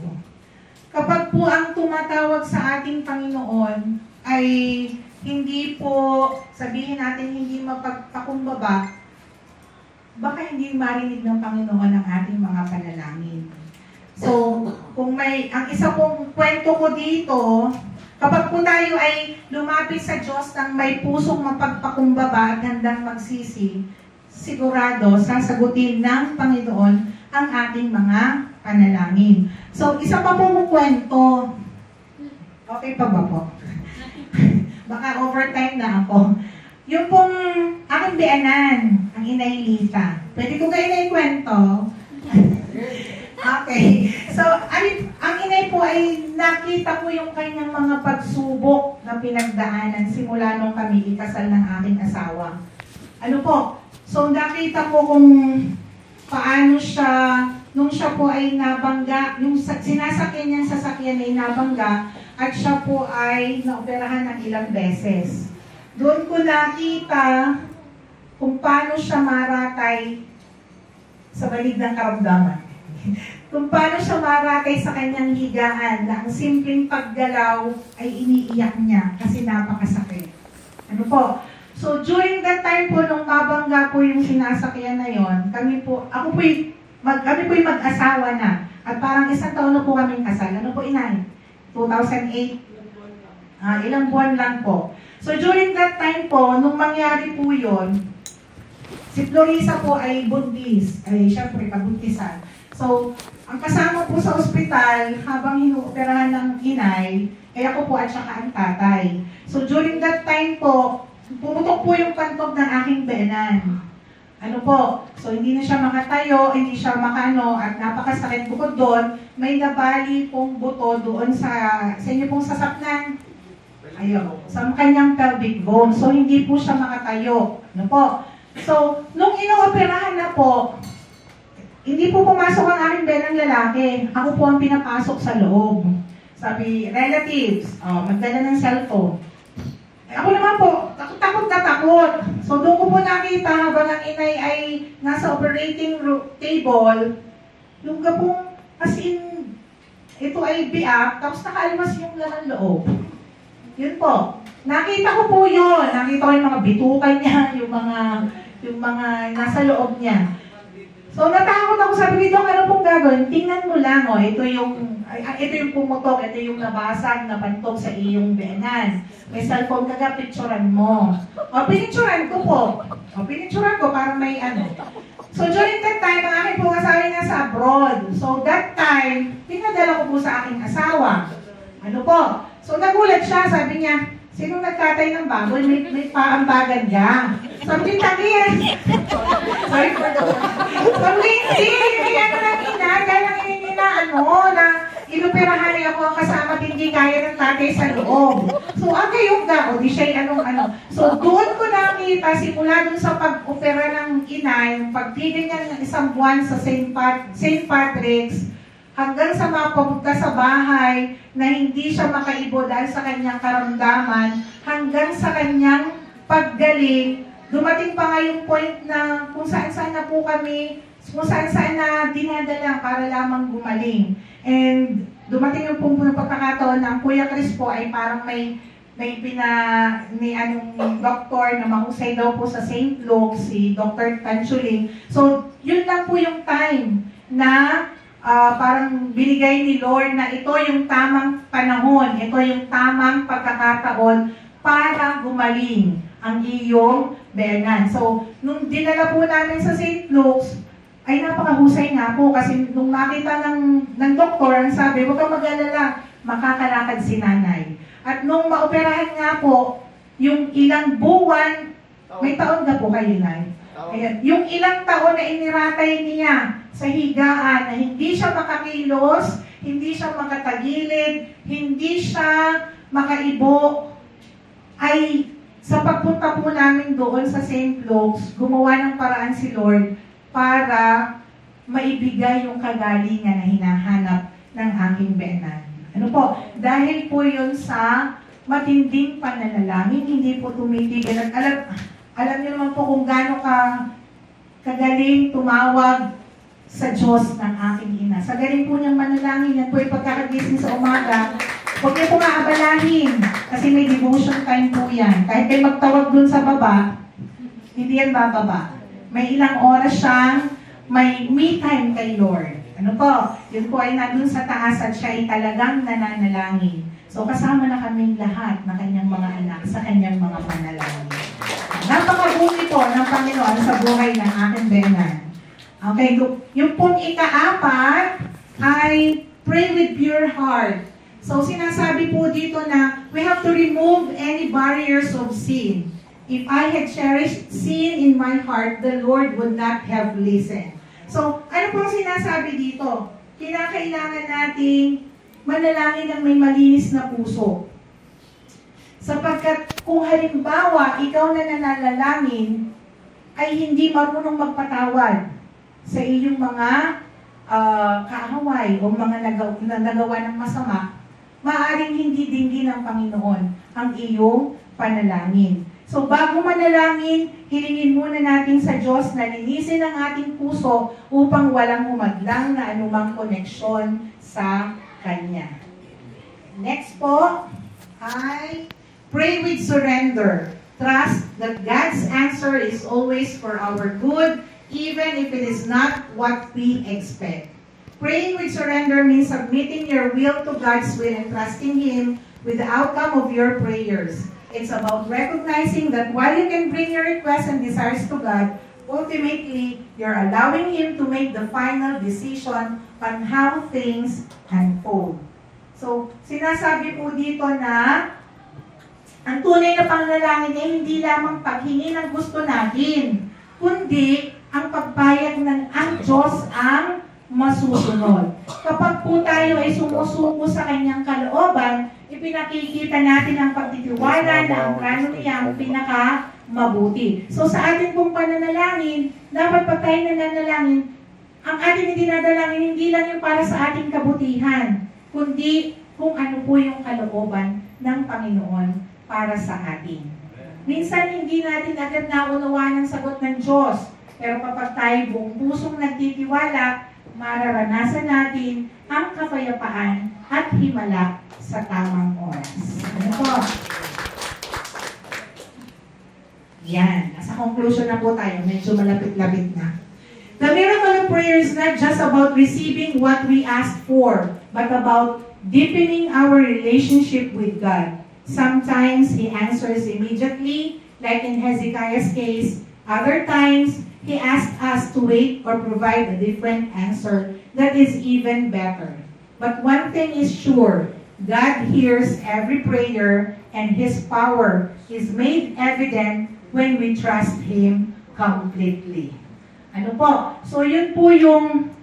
Kapag po ang tumatawag sa ating Panginoon ay hindi po, sabihin natin hindi mapagpakumbaba, baka hindi marinig ng Panginoon ang ating mga panalangin. So, kung ang isa pong kwento ko dito, kapag po tayo ay lumapit sa Diyos ng may pusong mapagpakumbaba at handang magsisi, sigurado sasagutin ng Panginoon ang ating mga panalangin. So, isa pa pong kwento. Okay pa ba po? Baka overtime na ako. Yung pong aking bianan, ang Inay Lita. Pwede ko kayo na ikwento? Okay. So, ang inay po ay nakita ko yung kanyang mga pagsubok na pinagdaanan simula nung kami ikasal ng aking asawa. Ano po? So, nakita ko kung paano siya, nung siya po ay nabangga, yung sinasakyan niyang sasakyan ay nabangga, at siya po ay naoperahan ng ilang beses. Doon ko nakita kung paano siya maratay sa balig ng karamdaman. Kung paano siya maratay sa kanyang higaan na ang simpleng paggalaw ay iniiyak niya kasi napakasakit. Ano po? So during that time po, nung mabangga po yung sinasakyan na yon, kami po yung mag-asawa na. At parang isang taon na po kaming kasal. Ano po, inay? 2008. Ilang buwan lang po. So during that time po, nung mangyari po yon, si Florisa po ay buntis. Ay, syempre, kabuntisan. So, ang kasama po sa ospital, habang hinuoperahan ng inay, ay ako po at saka ang tatay. So during that time po, pumutok po yung pantog ng aking benan. Ano po? So hindi na siya makatayo, hindi siya makano, at napakasakit. Bukod doon, may nabali pong buto doon sa inyo pong sasaknan. Ayaw, sa kanyang pelvic bone. So hindi po siya makatayo. Ano po? So, nung inooperahan na po, hindi po pumasok ang aking benang lalaki. Ako po ang pinapasok sa loob. Sabi, relatives, magdala ng cellphone. Ako naman po, takot na takot. So doon ko po nakita habang ang inay ay nasa operating table, yung gabong, as in, ito ay biak, tapos nakalimas yung laman loob. Yun po. Nakita ko po yun. Nakita ko yung mga bitukan niya, yung mga nasa loob niya. So natakot ako, sabi ko, ano pong gagawin? Tingnan mo lang, ito yung pumutok, ito yung nabasag, napantog sa iyong benan. May cellphone ka, picturean mo. Pinicturean ko po. Pinicturean ko para may ano. So during that time, ang aking pong asawa ay nasa abroad. So that time, pinadala ko po sa aking asawa. Ano po? So nagulat siya, sabi niya, sinong nagkatay ng baboy? May paambagan ka. Sabi niya, sorry for the word. Sabi niya, hindi na inoperahan niya ako ang kasama, hindi kaya ng tatay sa loob. So, yung o di siya So, doon ko nakita, simula dun sa pag-opera ng inay, pagtigil niya ng isang buwan sa St. Patrick's, hanggang sa mapapunta sa bahay na hindi siya makaibo dahil sa kanyang karamdaman, hanggang sa kanyang paggaling, dumating pa nga yung point na kung saan-saan na po kami, kung saan-saan na dinadala para lamang gumaling. And dumating yung pagkakataon na ang Kuya Chris po ay parang may may ni anong doktor na mahusay daw po sa St. Luke, si Dr. Tanchuling. So, yun lang po yung time na parang binigay ni Lord na ito yung tamang panahon, ito yung tamang pagkakataon para gumaling ang iyong benan. So, nung dinala po namin sa St. Luke's, ay napakahusay nga po kasi nung makita ng doktor, ang sabi, huwag kang mag-alala, makakalakad si nanay. At nung maoperahan nga po, yung ilang buwan, may taon na po kayo, Nay? Ayan, yung ilang taon na iniratay niya sa higaan na hindi siya makakilos, hindi siya makatagilid, hindi siya makaibo, ay sa pagpunta po namin doon sa St. Luke's, gumawa ng paraan si Lord para maibigay yung kagalingan na hinahanap ng aking benan. Ano po? Dahil po yun sa matinding pananalangin, hindi po tumitigil. At alam niyo naman po kung gaano kagaling tumawag sa Diyos ng aking ina. Sa galing po niyang manalangin, yan po yung pagkakagising sa umaga, huwag niyo po maabalahin kasi may devotion time po yan. Kahit kayo magtawag dun sa baba, hindi yan bababa. May ilang oras siyang may me time kay Lord. Ano po? Yun po ay nandun sa taas at siya ay talagang nananalangin. So kasama na kaming lahat na kanyang mga anak sa kanyang mga panalangin. Napakabuti po ng Panginoon sa buhay ng aking benan. Okay, yung pong ika-apat ay pray with pure heart. So sinasabi po dito na we have to remove any barriers of sin. If I had cherished sin in my heart, the Lord would not have listened. So, ano pong sinasabi dito? Kinakailangan nating manalangin ng may malinis na puso. Sapagkat kung halimbawa, ikaw na nananalangin, ay hindi marunong magpatawad sa iyong mga kaaway o mga nagawa ng masama, maaaring hindi dinggin ng Panginoon ang iyong panalangin. So bago manalangin, hilingin muna natin sa Diyos na linisin ang ating puso upang walang humadlang na anumang koneksyon sa Kanya. Next po ay pray with surrender. Trust that God's answer is always for our good, even if it is not what we expect. Praying with surrender means submitting your will to God's will and trusting Him with the outcome of your prayers. It's about recognizing that while you can bring your requests and desires to God, ultimately, you're allowing Him to make the final decision on how things unfold. So, sinasabi po dito na ang tunay na pananalangin ay hindi lamang paghingi ng gusto natin, kundi ang pagpayag ng ang Diyos ang masusunod. Kapag po tayo ay sumusuko sa Kanyang kalooban, ipinakikita natin ang pagtitiwala na ang plano niya ang pinaka-mabuti. So sa ating pong pananalangin, dapat pag tayo nananalangin, ang ating dinadalangin hindi lang yung para sa ating kabutihan, kundi kung ano po yung kalooban ng Panginoon para sa atin. Minsan hindi natin agad naunawaan ang sagot ng Diyos, pero kapag tayo buong pusong nagtitiwala, mararanasan natin ang kapayapaan at himala sa tamang oras. Ano po? Yan. Nasa conclusion na po tayo. Medyo malapit-lapit na. The miracle of prayer is not just about receiving what we ask for, but about deepening our relationship with God. Sometimes He answers immediately, like in Hezekiah's case. Other times, He asks us to wait or provide a different answer that is even better. But one thing is sure, God hears every prayer and His power is made evident when we trust Him completely. Ano po? So yun po yung,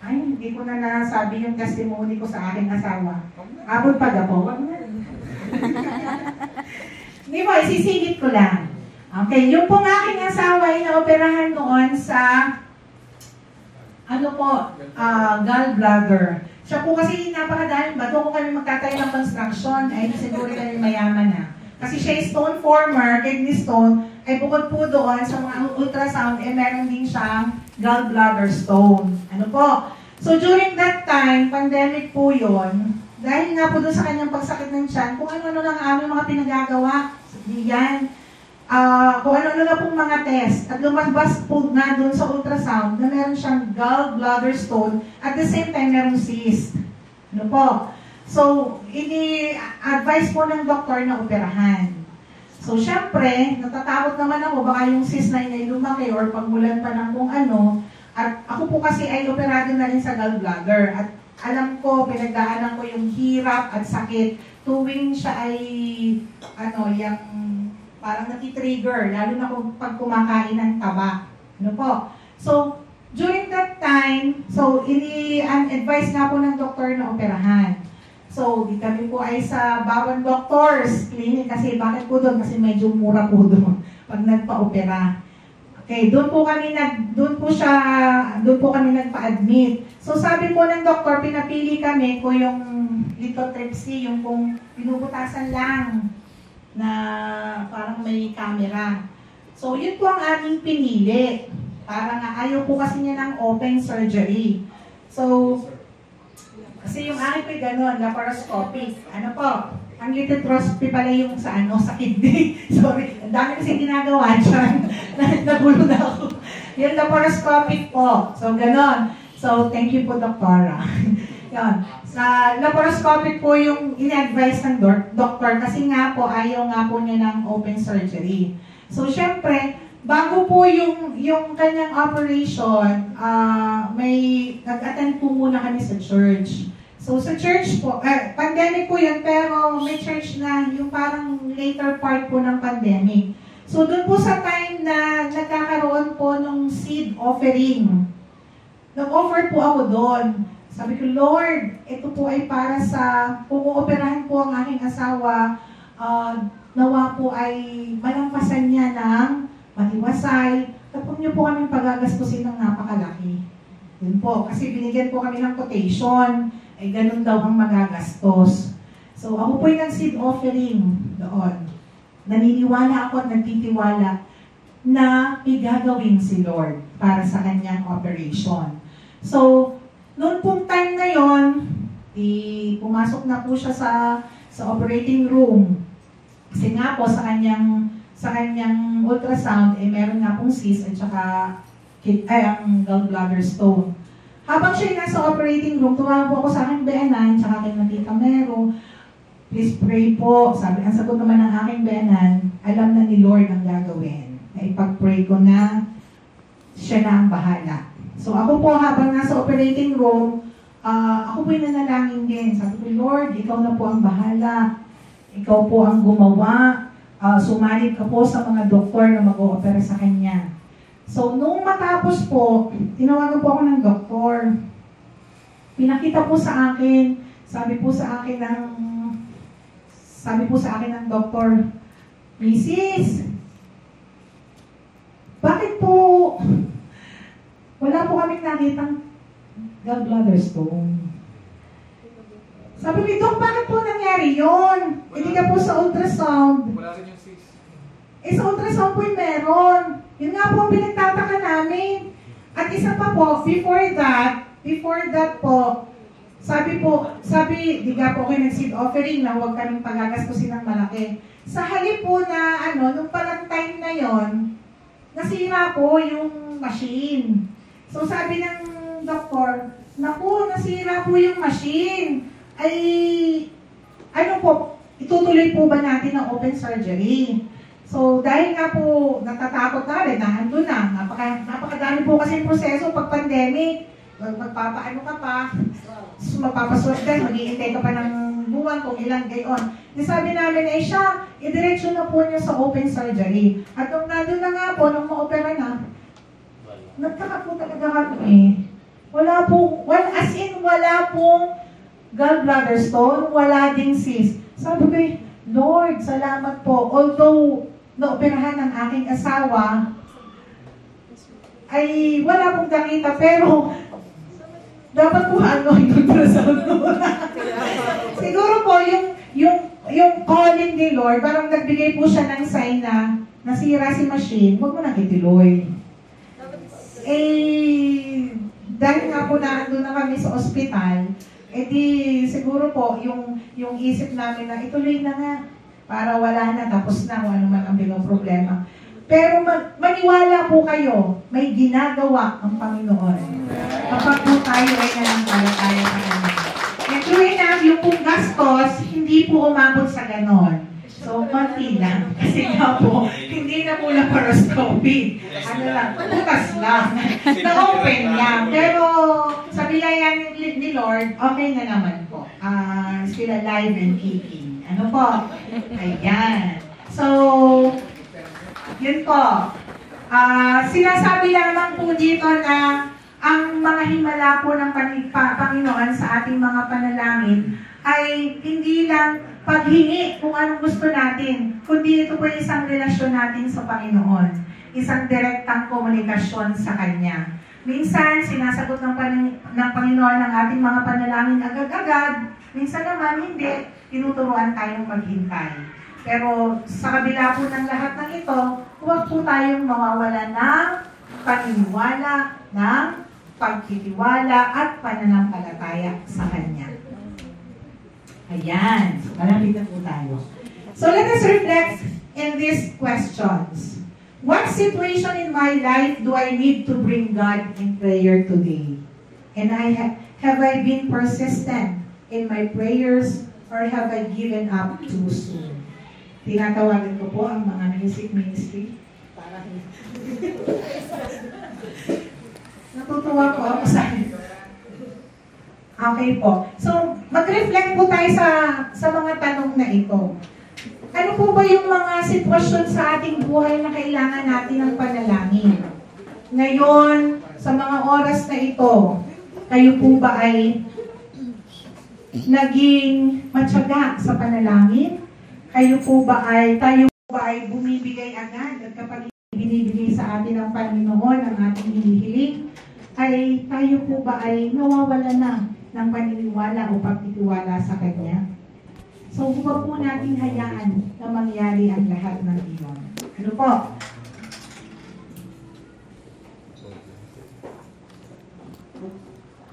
ay, hindi ko na nasabi yung testimony ko sa aking asawa. Abot pa po. Hindi po, isisingit ko lang. Okay, yung pong aking asawa ay naoperahan noon sa gallbladder. Siya po kasi napakadaling bato kung kami magtatayo ng construction, ay siguro kami mayaman na. Kasi siya ay stone former, kidney stone, ay bukod po doon sa mga ultrasound, meron din siyang gallbladder stone. Ano po? So during that time, pandemic po yon, dahil nga po doon sa kanyang pagsakit ng tiyan, kung ano-ano lang ang aming mga pinagagawa. Yan. Kung ano-ano na pong mga test. At lumabas po nga doon sa ultrasound na meron siyang gallbladder stone at the same time meron cyst. Ano po? So, ini-advise po ng doktor na operahan. So, syempre, natatakot naman ako, baka yung cyst na yun ay lumaki or pagmulan pa ng kung ano. At ako po kasi ay operado na rin sa gallbladder. At alam ko, pinagdaanan ko yung hirap at sakit tuwing siya ay, yung parang nati-trigger, lalo na kung pag kumakain ng taba. Ano po? So, during that time, so, ini-advise nga po ng doktor na operahan. So, di kami po ay sa Bawan Doctors Clinic kasi bakit po doon? Kasi medyo mura po doon pag nagpa-opera. Okay, doon po kami nagpa-admit. So, sabi po ng doktor, pinapili kami kung yung lithotripsy, yung kung pinuputasan lang na parang may camera. So, yun po ang aming pinili. Para nga ayaw po kasi niya ng open surgery. So, kasi yung akin po'y gano'n, laparoscopic. Ano po? Ang lithotripsy pala yung sa kidney. Sorry, ang dami kasi ginagawa dyan. Nagulo na ako. Yung laparoscopic po. So, gano'n. So, thank you po, Doktora. Yan. Sa laparoscopic po yung in-advise ng doktor kasi nga po, ayaw nga po niya ng open surgery. So, syempre, bago po yung kanyang operation, may nag-attend po muna kami sa church. So, sa church po, pandemic po yun, pero may church na yung parang later part po ng pandemic. So, doon po sa time na nagkakaroon po ng seed offering, nag-offer po ako doon. Sabi ko, Lord, ito po ay para sa, kung uoperahan po ang aking asawa, nawa po ay malampasan niya ng matiwasay, at huwag niyo po kami pagagastusin ng napakalaki. Yun po, kasi binigyan po kami ng quotation, ay ganun daw ang magagastos. So, ako po yung nag-seed offering doon. Naniniwala ako at nagtitiwala na igagawin si Lord para sa kanyang operation. So, noon pong time na yon, pumasok na po siya sa operating room. Kasi nga po sa kanyang ultrasound, meron nga pong cyst at saka ang gallbladder stone. Habang siya nasa operating room, tumawag po ako sa aking beanan, tsaka kay Tita Mero, please pray po. Sabi, ang sagot naman ng aking beanan, alam na ni Lord ang gagawin. Na ipag-pray ko na siya na ang bahala. So ako po habang nasa operating room, ako po yung nanalangin din. Sabi ko, Lord, ikaw na po ang bahala. Ikaw po ang gumawa. Sumalit ka po sa mga doktor na mag-o-opera sa kanya. So, nung matapos po, tinawagan po ako ng doktor. Pinakita po sa akin, sabi po sa akin ng doktor, Mrs., bakit po, wala po kaming nakitang gallbladder stone. Sabi ko, Dok, bakit po nangyari yun? Hindi ka po sa ultrasound. Wala rin yung cyst. Sa ultrasound po yung meron. Yun nga po ang pinagtataka namin. At isa pa po, before that po, sabi, di nga po kayo nag-seed offering na huwag kaming pagagastusin ng malaki. Sa halip po na, nung palang time na yon, nasira po yung machine. So sabi ng doktor, naku, nasira po yung machine. Ay, itutuloy po ba natin ang open surgery? So, dahil nga po natatakot na rin, nandun na, napakadami po kasi proseso pag pandemic, magpapaano ka pa, magpapaswerte, mag-iintay ka pa ng buwan kung ilang gayon. Sabi namin, siya, idiretso na po niya sa open surgery. At nung nandun na nga po, nung ma-opera na, nagtaka po talaga kami. Wala pong gallbladder stone, wala ding cyst. Sabi ko, Lord, salamat po. Although, naoperahan ng aking asawa, ay wala pong nakita, pero dapat po yung ultrasound muna. Siguro po, yung calling ni Lord, parang nagbigay po siya ng sign na nasira si machine, huwag mo nang ituloy. Dahil nga po na ando na kami sa ospital, di siguro po, yung isip namin na ituloy na nga, para wala na, tapos na kung ano man ang problema. Pero maniwala po kayo, may ginagawa ang Panginoon. Kapag po tayo ay nanampalataya sa Kanya. And true enough, yung pong gastos, hindi po umabot sa ganon. So, konti lang. Kasi nga po, hindi na po laparoscopy. Ano lang, butas lang. Na-open lang. Pero, sa biyaya ni Lord, okay na naman po. Still alive and kicking. Ano po? Ayan. So, yun po. Sinasabi lamang po dito na ang mga himala po ng Panginoon sa ating mga panalangin ay hindi lang paghingi kung anong gusto natin, kundi ito po isang relasyon natin sa Panginoon. Isang direktang komunikasyon sa Kanya. Minsan, sinasagot ng Panginoon ang ating mga panalangin agad-agad. Minsan naman, hindi. Tinuturuan tayong maghintay. Pero sa kabila po ng lahat ng ito, huwag po tayong mawawala ng paniniwala, ng pagtitiwala at pananampalataya sa Kanya. Ayan. So, malapit na po tayo. So, let us reflect in these questions. What situation in my life do I need to bring God in prayer today? And have I been persistent in my prayers or have I given up too soon? Tinatawagan ko po ang mga music ministry para natutuwa po ako sa okay po. So, mag-reflect po tayo sa mga tanong na ito. Ano po ba yung mga sitwasyon sa ating buhay na kailangan natin ng panalangin? Ngayon, sa mga oras na ito, kayo po ba ay naging matyaga sa panalangin? Tayo po ba ay bumibigay agad at kapag binibigay sa atin ng Panginoon ang ating hinihiling, ay tayo po ba ay nawawala na ng paniniwala o pagtitiwala sa Kanya? So, huwag po natin hayaan na mangyari ang lahat ng iyon. Ano po?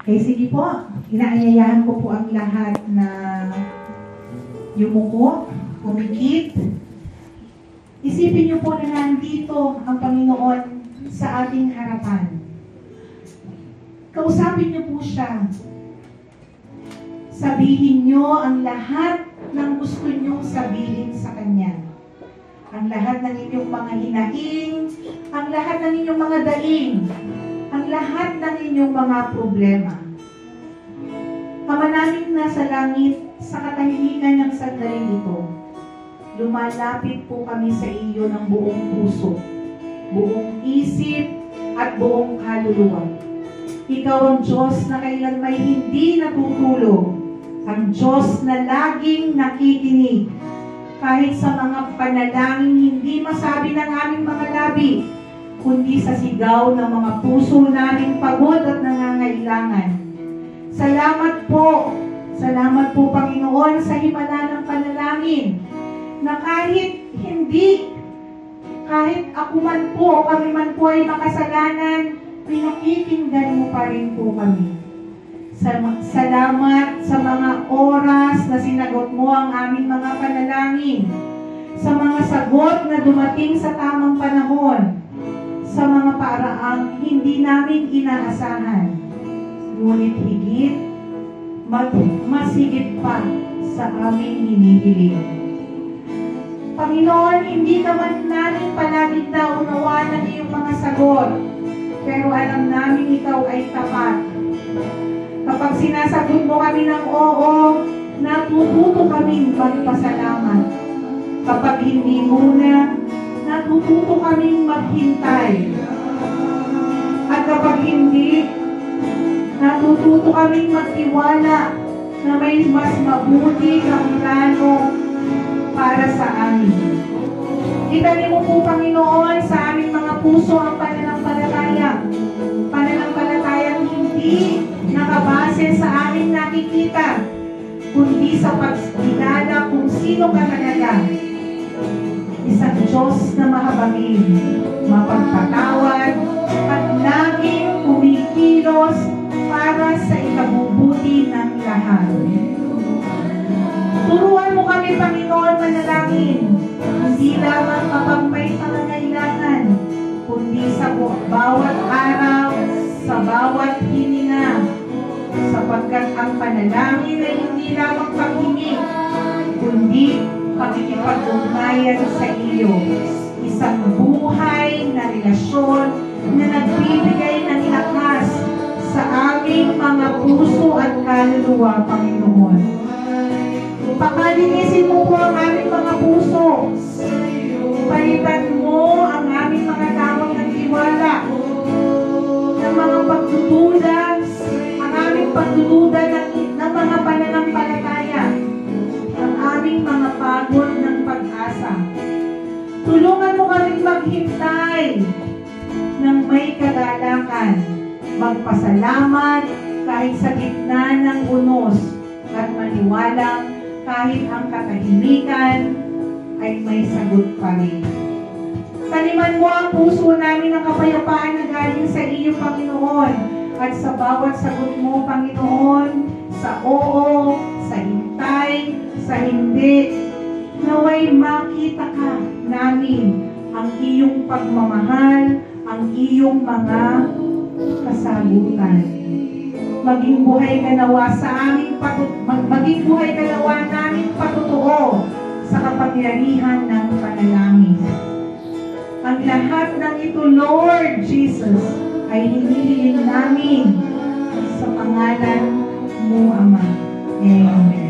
Okay, sige po. Inaanyayahan ko po ang lahat na yumuko, pumikit. Isipin niyo po na nandito ang Panginoon sa ating harapan. Kausapin niyo po siya. Sabihin niyo ang lahat ng gusto niyong sabihin sa Kanya. Ang lahat ng inyong mga hinaing, ang lahat ng inyong mga daing, ang lahat ng inyong mga problema. Ama namin nasa langit, sa katahimikan ng sandaling ito, lumalapit po kami sa iyo ng buong puso, buong isip, at buong kaluluwa. Ikaw ang Diyos na kailanmay hindi natutulog, ang Diyos na laging nakikinig, kahit sa mga panalangin hindi masabi ng aming mga labi, kundi sa sigaw ng mga puso naming pagod at nangangailangan. Salamat po Panginoon sa himala ng panalangin, na kahit ako man po o kami man po ay makasalanan, pinakikinggan mo pa rin po kami. Salamat sa mga oras na sinagot mo ang aming mga panalangin, sa mga sagot na dumating sa tamang panahon, sa mga paraang hindi namin inaasahan. Ngunit higit, mas higit pa sa aming hinihiling. Panginoon, hindi ka man namin palaging naunawan ng iyong mga sagot, pero alam namin ikaw ay tapat. Kapag sinasagot mo kami ng oo, natututo kami magpasalamat. Kapag hindi muna, natututo kami maghintay. At kapag hindi, natututo kami magtiwala na may mas mabuti ng plano para sa amin. Itanim mo po, Panginoon, sa aming mga puso ang pananampalataya. Pananampalatayang hindi nakabase sa aming nakikita, kundi sa pagkilala kung sino ka talaga. Isang Diyos na mahabagin, mapagpatawad, at laging kumikilos para sa ikabubuti mabuti ng lahat. Turuan mo kami, Panginoon, manalangin, hindi lamang kapag may pangangailangan, kundi sa bawat araw, sa bawat hininga, sapagkat ang panalangin ay hindi lamang paghingi, kundi pakikipag-ugnayan sa iyo. Isang buhay na relasyon na nagbibigay ng lakas sa aming mga puso at kaluluwa, Panginoon. Pakalinisin mo po ang aming mga puso. Palitan mo ang aming mga tawag ng tiwala, ng mga pagdududa, ang aming pagdududa ng mga pananampalataya, ang aming mga pagod ng pag-asa. Tulungan mo kaming maghintay ng may kagalakan, magpasalamat kahit sa gitna ng unos, at maniwalang kahit ang katahimikan ay may sagot pa rin. Taniman mo ang puso namin ng kapayapaan na galing sa iyo, Panginoon, at sa bawat sagot mo, Panginoon, sa oo, sa hintay, sa hindi, naway makita ka namin ang iyong pagmamahal, ang iyong mga kasagutan. Maging buhay ka nawa sa aming maging buhay ka nawa namin patutuo sa kapangyarihan ng panalangin. Ang lahat ng ito, Lord Jesus, ay hinihiling namin sa pangalan mo, Ama. Amen.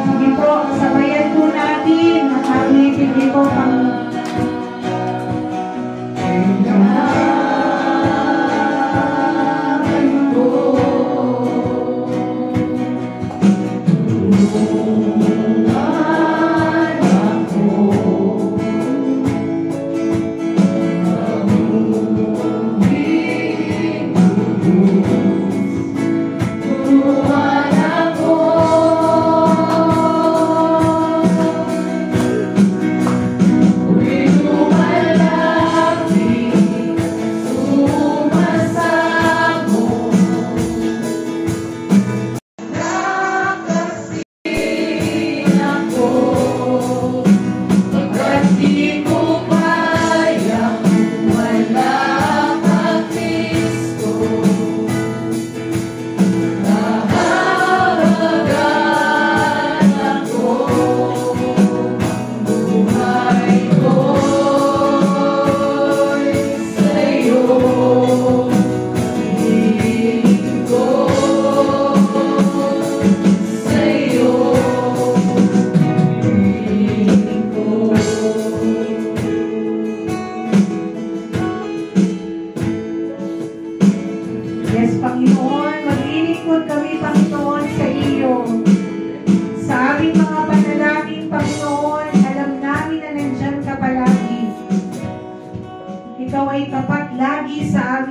Sige po, sabayan po natin ang awitin ito, Panginoon. Ikaw ay tapat lagi sa